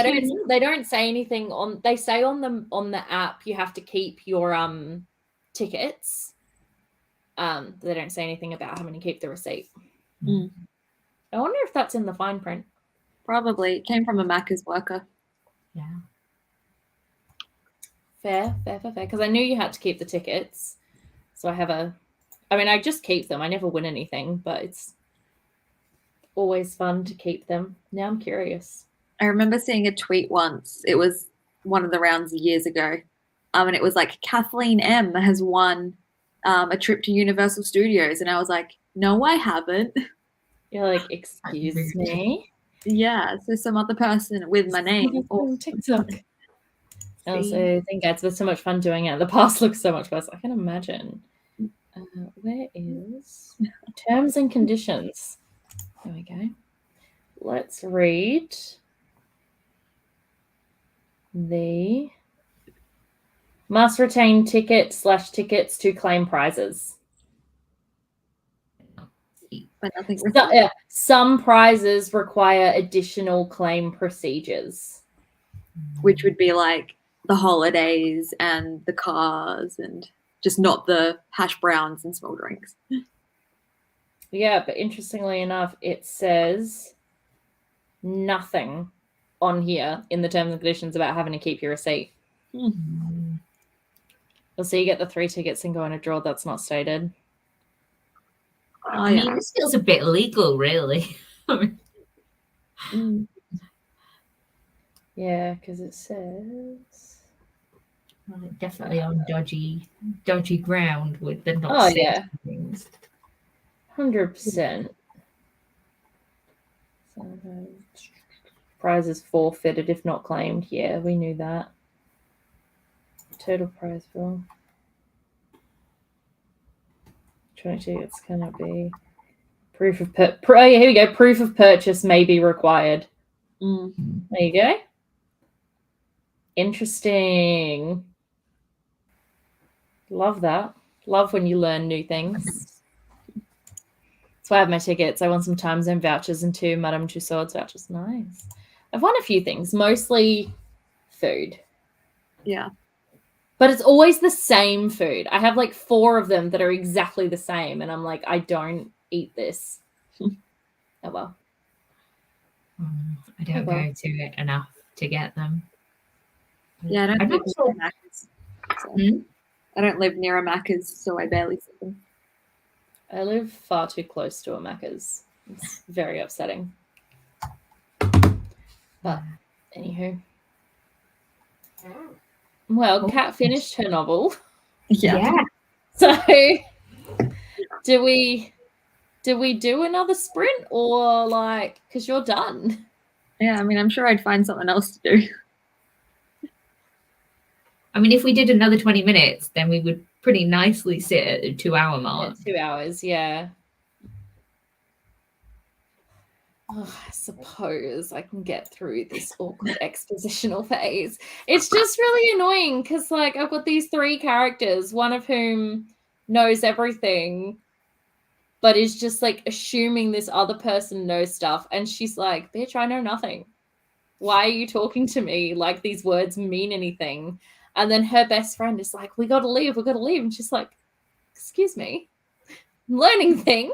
they don't say anything on, they say on the app you have to keep your tickets. They don't say anything about having to keep the receipt. I wonder if that's in the fine print. Probably. It came from a Macca's worker. Yeah. Fair. Because I knew you had to keep the tickets. So I just keep them. I never win anything, but it's always fun to keep them. Now I'm curious. I remember seeing a tweet once. It was one of the rounds years ago. And it was like, Kathleen M has won a trip to Universal Studios. And I was like, no, I haven't. You're like, excuse me? Yeah, so some other person with my name. On TikTok. Also, I think it's been so much fun doing it. The past looks so much worse. I can imagine. Where is terms and conditions? There we go. Let's read the must retain tickets to claim prizes. But nothing. Some prizes require additional claim procedures. Which would be like the holidays and the cars and just not the hash browns and small drinks. Yeah, but interestingly enough, it says nothing on here in the terms and conditions about having to keep your receipt. So you get the 3 tickets and go in a draw. That's not stated. I mean, this feels a bit illegal, really. Yeah, because it says Definitely on dodgy ground with the not Oh, safe yeah. things. 100%. Prizes forfeited if not claimed. Yeah, we knew that. Total prize pool. 22, it's gonna be proof of oh yeah, here we go. Proof of purchase may be required. Mm. There you go. Interesting. Love that. Love when you learn new things. That's why I have my tickets. I won some time zone vouchers and 2 Madame Tussauds vouchers. Nice. I've won a few things, mostly food. Yeah. But it's always the same food. I have like 4 of them that are exactly the same. And I'm like, I don't eat this. Oh, well. I don't well. go to it enough to get them. Yeah, I don't I'm live not near sure. a Macca's. So. Hmm? I don't live near a Macca's, so I barely see them. I live far too close to a Macca's. It's very upsetting. But anywho. Well, Kat finished her novel. Yeah. So do we do another sprint or like because you're done? Yeah, I mean, I'm sure I'd find something else to do. I mean, if we did another 20 minutes, then we would pretty nicely sit at the 2-hour mark. Yeah, 2 hours, yeah. Oh, I suppose I can get through this awkward expositional phase. It's just really annoying because, like, I've got these 3 characters, one of whom knows everything, but is just, like, assuming this other person knows stuff. And she's like, bitch, I know nothing. Why are you talking to me like these words mean anything? And then her best friend is like, we got to leave. And she's like, excuse me, I'm learning things.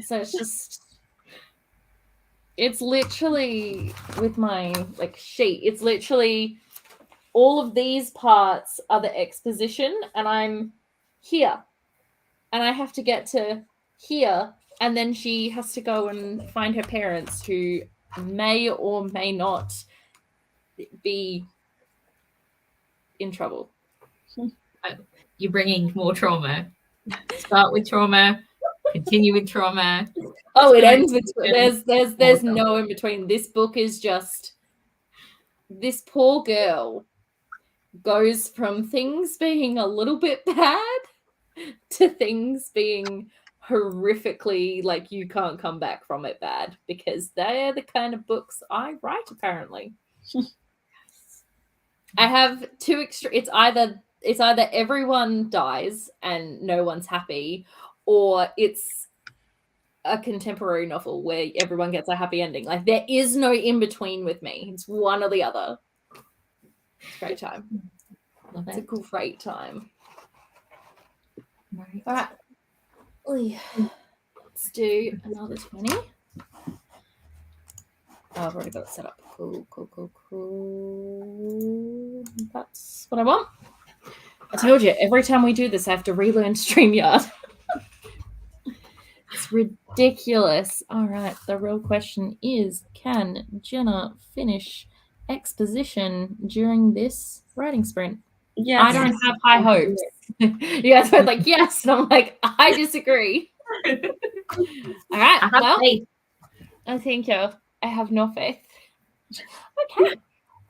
So it's just... It's literally with my like sheet. It's literally all of these parts are the exposition, and I'm here, and I have to get to here, and then she has to go and find her parents, who may or may not be in trouble. You're bringing more trauma. Start with trauma, continue with trauma. Oh, it ends with there's no in between. This book is just this poor girl goes from things being a little bit bad to things being horrifically like you can't come back from it bad, because they're the kind of books I write, apparently. I have 2 extra. It's either everyone dies and no one's happy, or it's a contemporary novel where everyone gets a happy ending. Like, there is no in between with me. It's one or the other. It's a great time. Love It's a it. great time. Right. All right. Let's do another 20. Oh, I've already got it set up. Cool. That's what I want. I told you, every time we do this, I have to relearn StreamYard. It's ridiculous. All right, the real question is, can Jenna finish exposition during this writing sprint? Yeah, I don't have high hopes. You guys were like, yes. And I'm like, I disagree. All right, I have faith. I think I have no faith. Okay.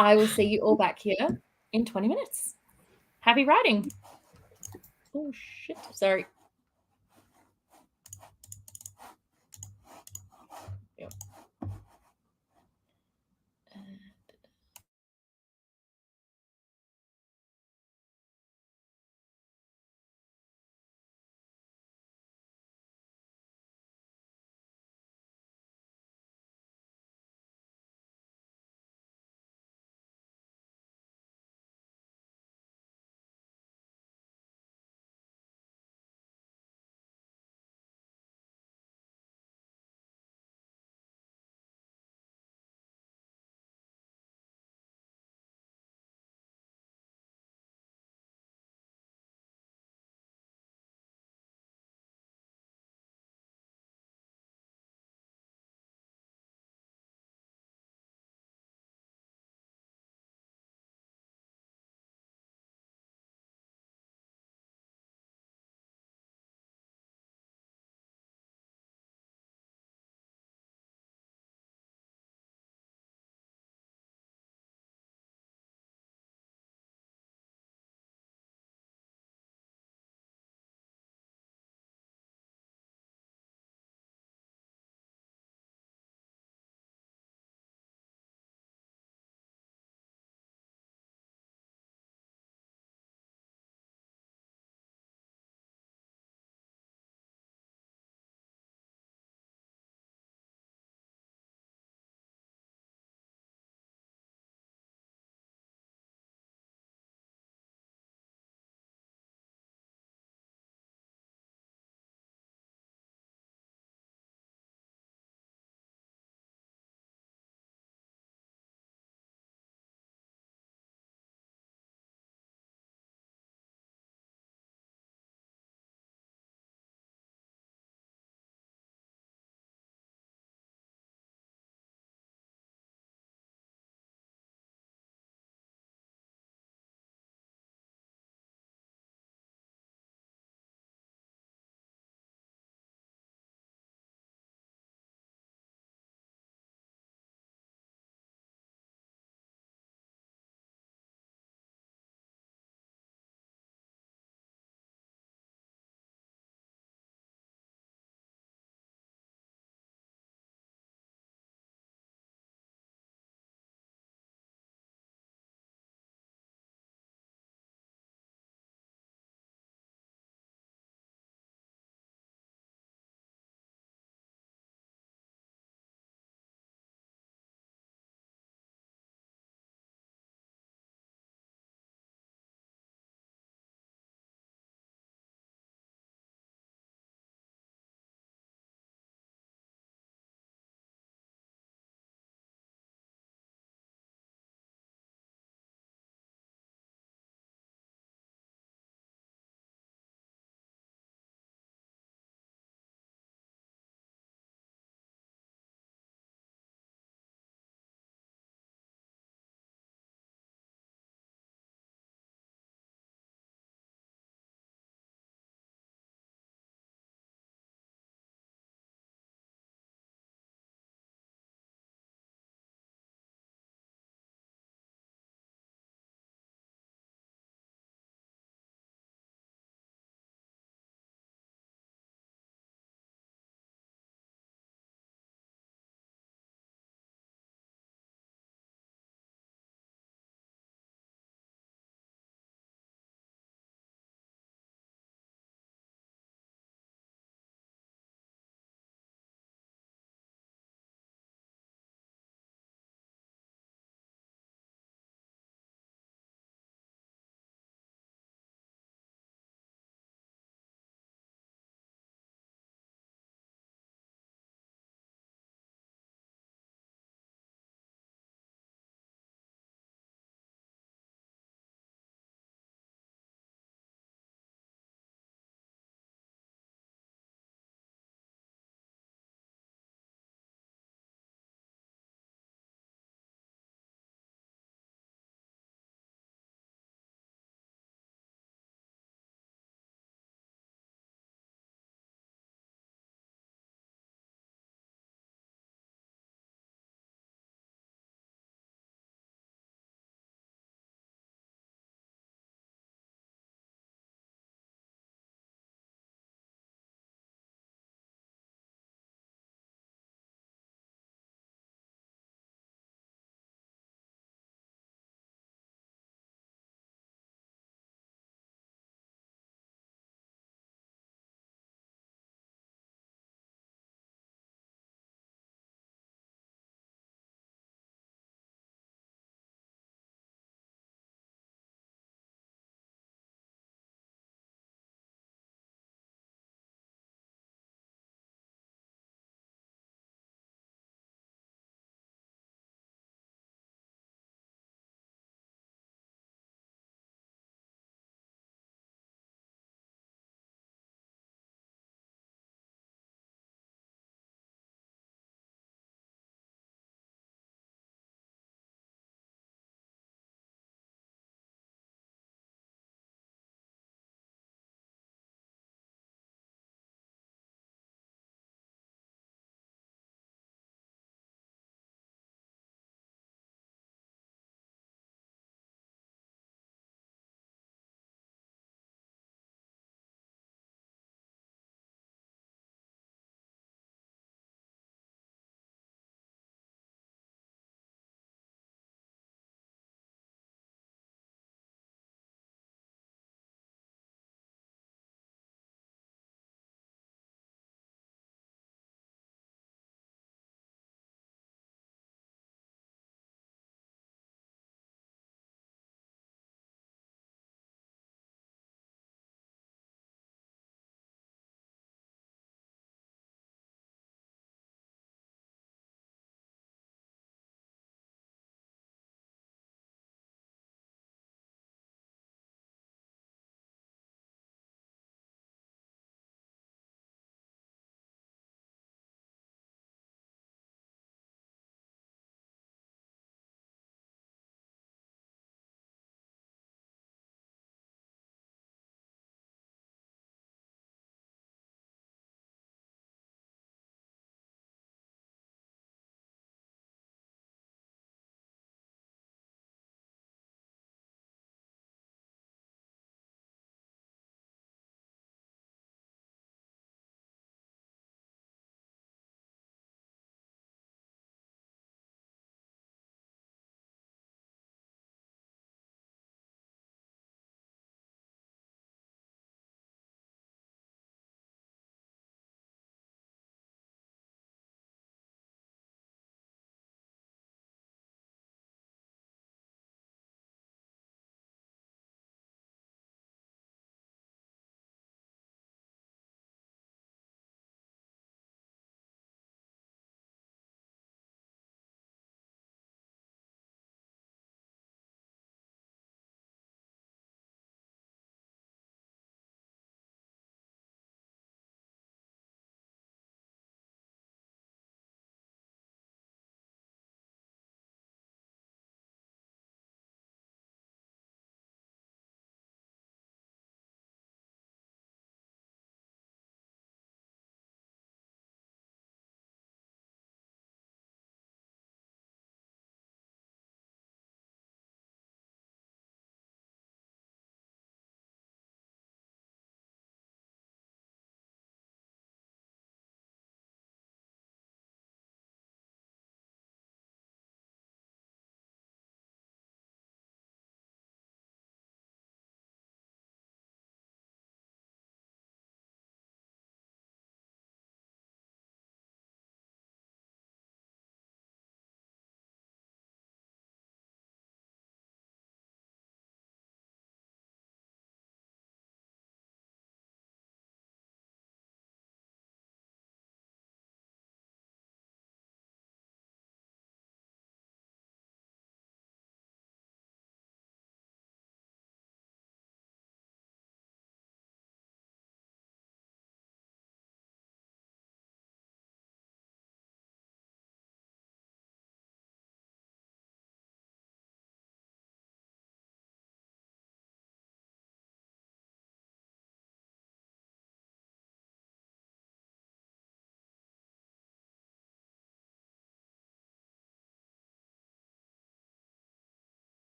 I will see you all back here in 20 minutes. Happy writing. Oh, shit. Sorry.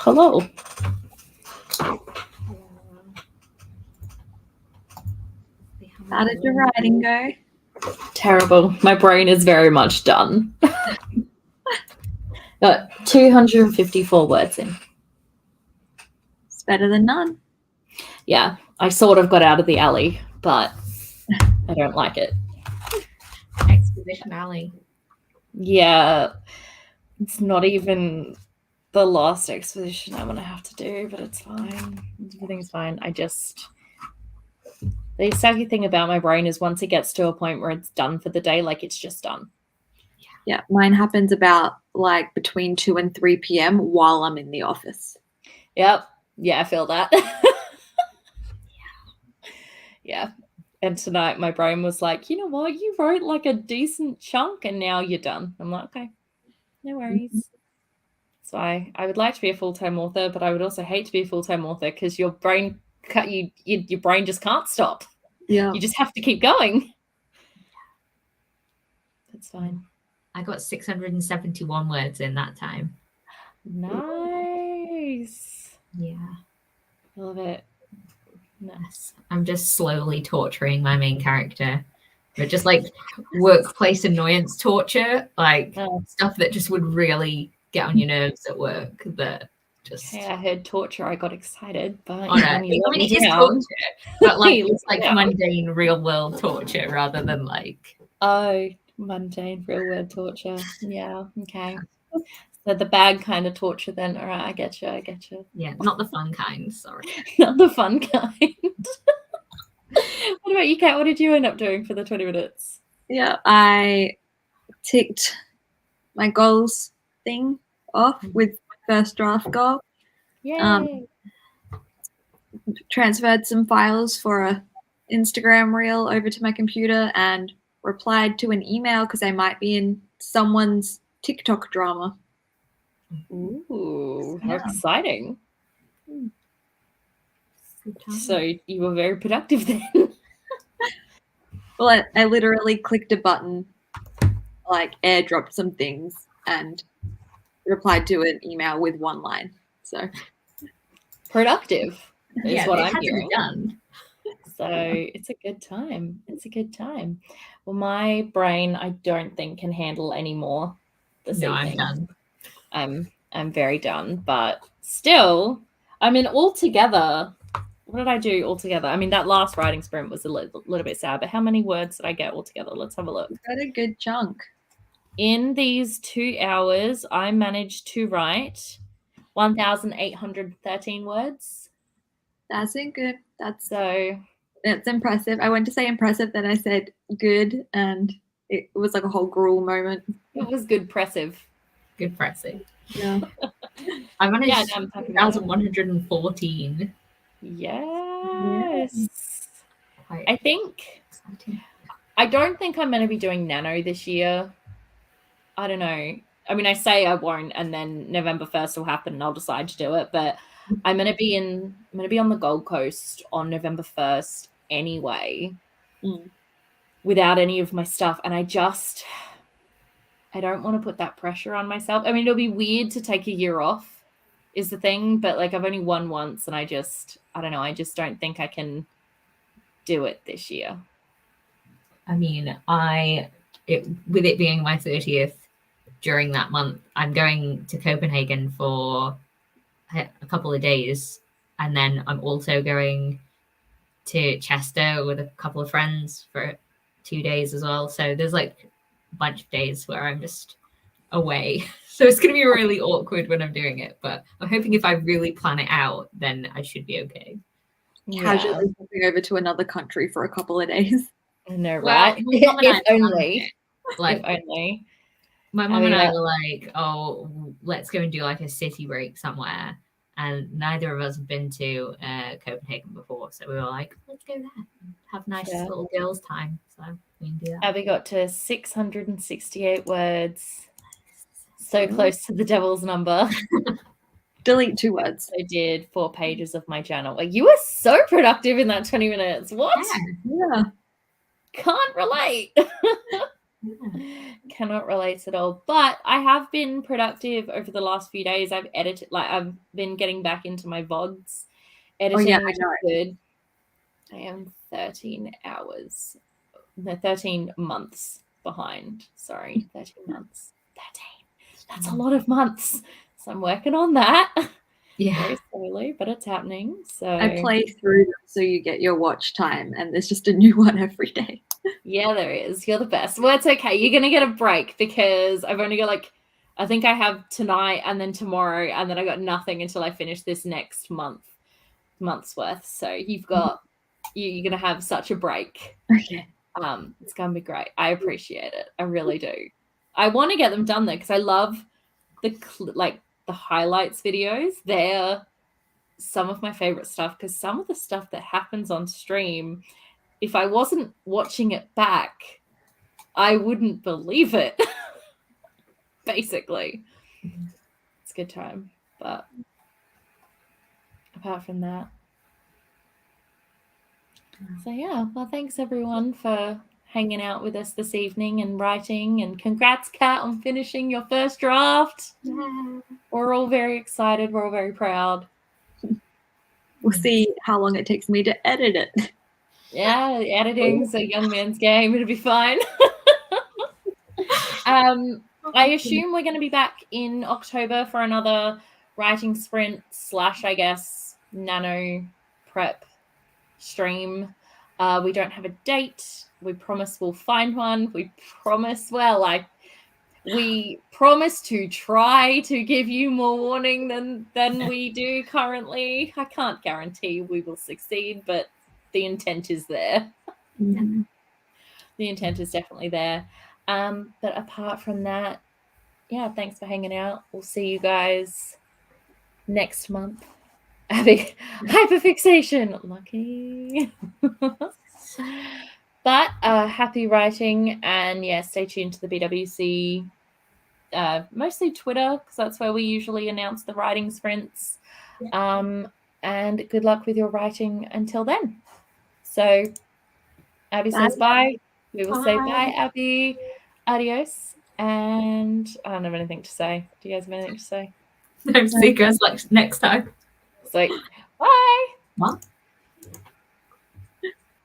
Hello. How did your writing go? Terrible. My brain is very much done. Got 254 words in. It's better than none. Yeah, I sort of got out of the alley, but I don't like it. Exposition alley. Yeah, it's not even the last exposition I'm gonna have to do, but it's fine. Everything's fine. The sucky thing about my brain is once it gets to a point where it's done for the day, like it's just done. Yeah, mine happens about like between 2 and 3 p.m. while I'm in the office. Yep. Yeah, I feel that. Yeah. And tonight my brain was like, you know what? You wrote like a decent chunk and now you're done. I'm like, okay, no worries. So I would like to be a full-time author, but I would also hate to be a full-time author because your brain your brain just can't stop. Yeah. You just have to keep going. That's fine. I got 671 words in that time. Nice. Yeah. I love it. Nice. I'm just slowly torturing my main character. But just like workplace annoyance torture, like stuff that just would really get on your nerves at work. That just. Okay, I heard torture. I got excited, but it is torture, but like it's like mundane, real world torture rather than like. Oh, mundane, real world torture. Yeah. Okay. So the bad kind of torture then. All right, I get you. Yeah, not the fun kind, sorry. Not the fun kind. What about you, Kat? What did you end up doing for the 20 minutes? Yeah, I ticked my goals thing off with my first draft goal. Yay. Transferred some files for a Instagram reel over to my computer and replied to an email because I might be in someone's TikTok drama. Ooh, how exciting. So you were very productive then. Well, I literally clicked a button, like airdropped some things and replied to an email with one line. So productive is what I'm hearing. Done. So it's a good time. Well, my brain, I don't think can handle any more this evening. I'm done. I'm very done, but still, I mean, altogether, what did I do altogether? I mean, that last writing sprint was a little bit sad, but how many words did I get altogether? Let's have a look. Got a good chunk. In these 2 hours, I managed to write 1,813 words. That's good. That's impressive. I went to say impressive, then I said good, and it was like a whole gruel moment. It was good-pressive. Good-pressive. Yeah. I managed 1,114. Yes. I don't think I'm going to be doing nano this year. I don't know. I mean, I say I won't, and then November 1st will happen, and I'll decide to do it. But I'm going to be on the Gold Coast on November 1st anyway, without any of my stuff, and I don't want to put that pressure on myself. I mean, it'll be weird to take a year off, is the thing, but like I've only won once, and I don't know. I just don't think I can do it this year. I mean, with it being my 30th during that month, I'm going to Copenhagen for a couple of days, and then I'm also going to Chester with a couple of friends for 2 days as well. So there's like a bunch of days where I'm just away. So it's going to be really awkward when I'm doing it, but I'm hoping if I really plan it out, then I should be okay. Casually moving over to another country for a couple of days. I know, right? If only. My mum and I were like, oh, let's go and do like a city break somewhere. And neither of us have been to Copenhagen before. So we were like, let's go there. Have nice little girls' time. So we can do that. Abby got to 668 words. So close to the devil's number. Delete 2 words. I did 4 pages of my journal. Like, you were so productive in that 20 minutes. What? Yeah. Can't relate. Cannot relate at all. But I have been productive over the last few days. I've been getting back into my VODs editing, yeah, which I know. is good. I am 13 months behind. Sorry, 13 months. 13. That's a lot of months. So I'm working on that. Yeah. Very slowly, but it's happening. So I play through them so you get your watch time, and there's just a new one every day. yeah, there is. You're the best. Well, it's okay. You're gonna get a break because I've only got I think I have tonight and then tomorrow, and then I got nothing until I finish this next month's worth. So you're gonna have such a break. Okay. It's gonna be great. I appreciate it. I really do. I want to get them done though because I love the highlights videos. They're some of my favorite stuff because some of the stuff that happens on stream, if I wasn't watching it back, I wouldn't believe it. Basically, it's a good time. But apart from that, so yeah. Well, thanks everyone for hanging out with us this evening and writing. And congrats, Kat, on finishing your first draft. Yeah. We're all very excited. We're all very proud. We'll see how long it takes me to edit it. Yeah, editing's a young man's game. It'll be fine. I assume we're going to be back in October for another writing sprint / I guess nano prep stream. We don't have a date. We promise we'll find one. We promise to try to give you more warning than we do currently. I can't guarantee we will succeed, but the intent is there. Mm-hmm. The intent is definitely there. But apart from that, yeah, thanks for hanging out. We'll see you guys next month. Having hyperfixation. Lucky. But happy writing, and yeah, stay tuned to the BWC. Mostly Twitter, because that's where we usually announce the writing sprints. And good luck with your writing until then. So Abby says bye. We will say bye, Abby. Adios. And I don't have anything to say. Do you guys have anything to say? No, see you guys next time. It's like, bye. Bye.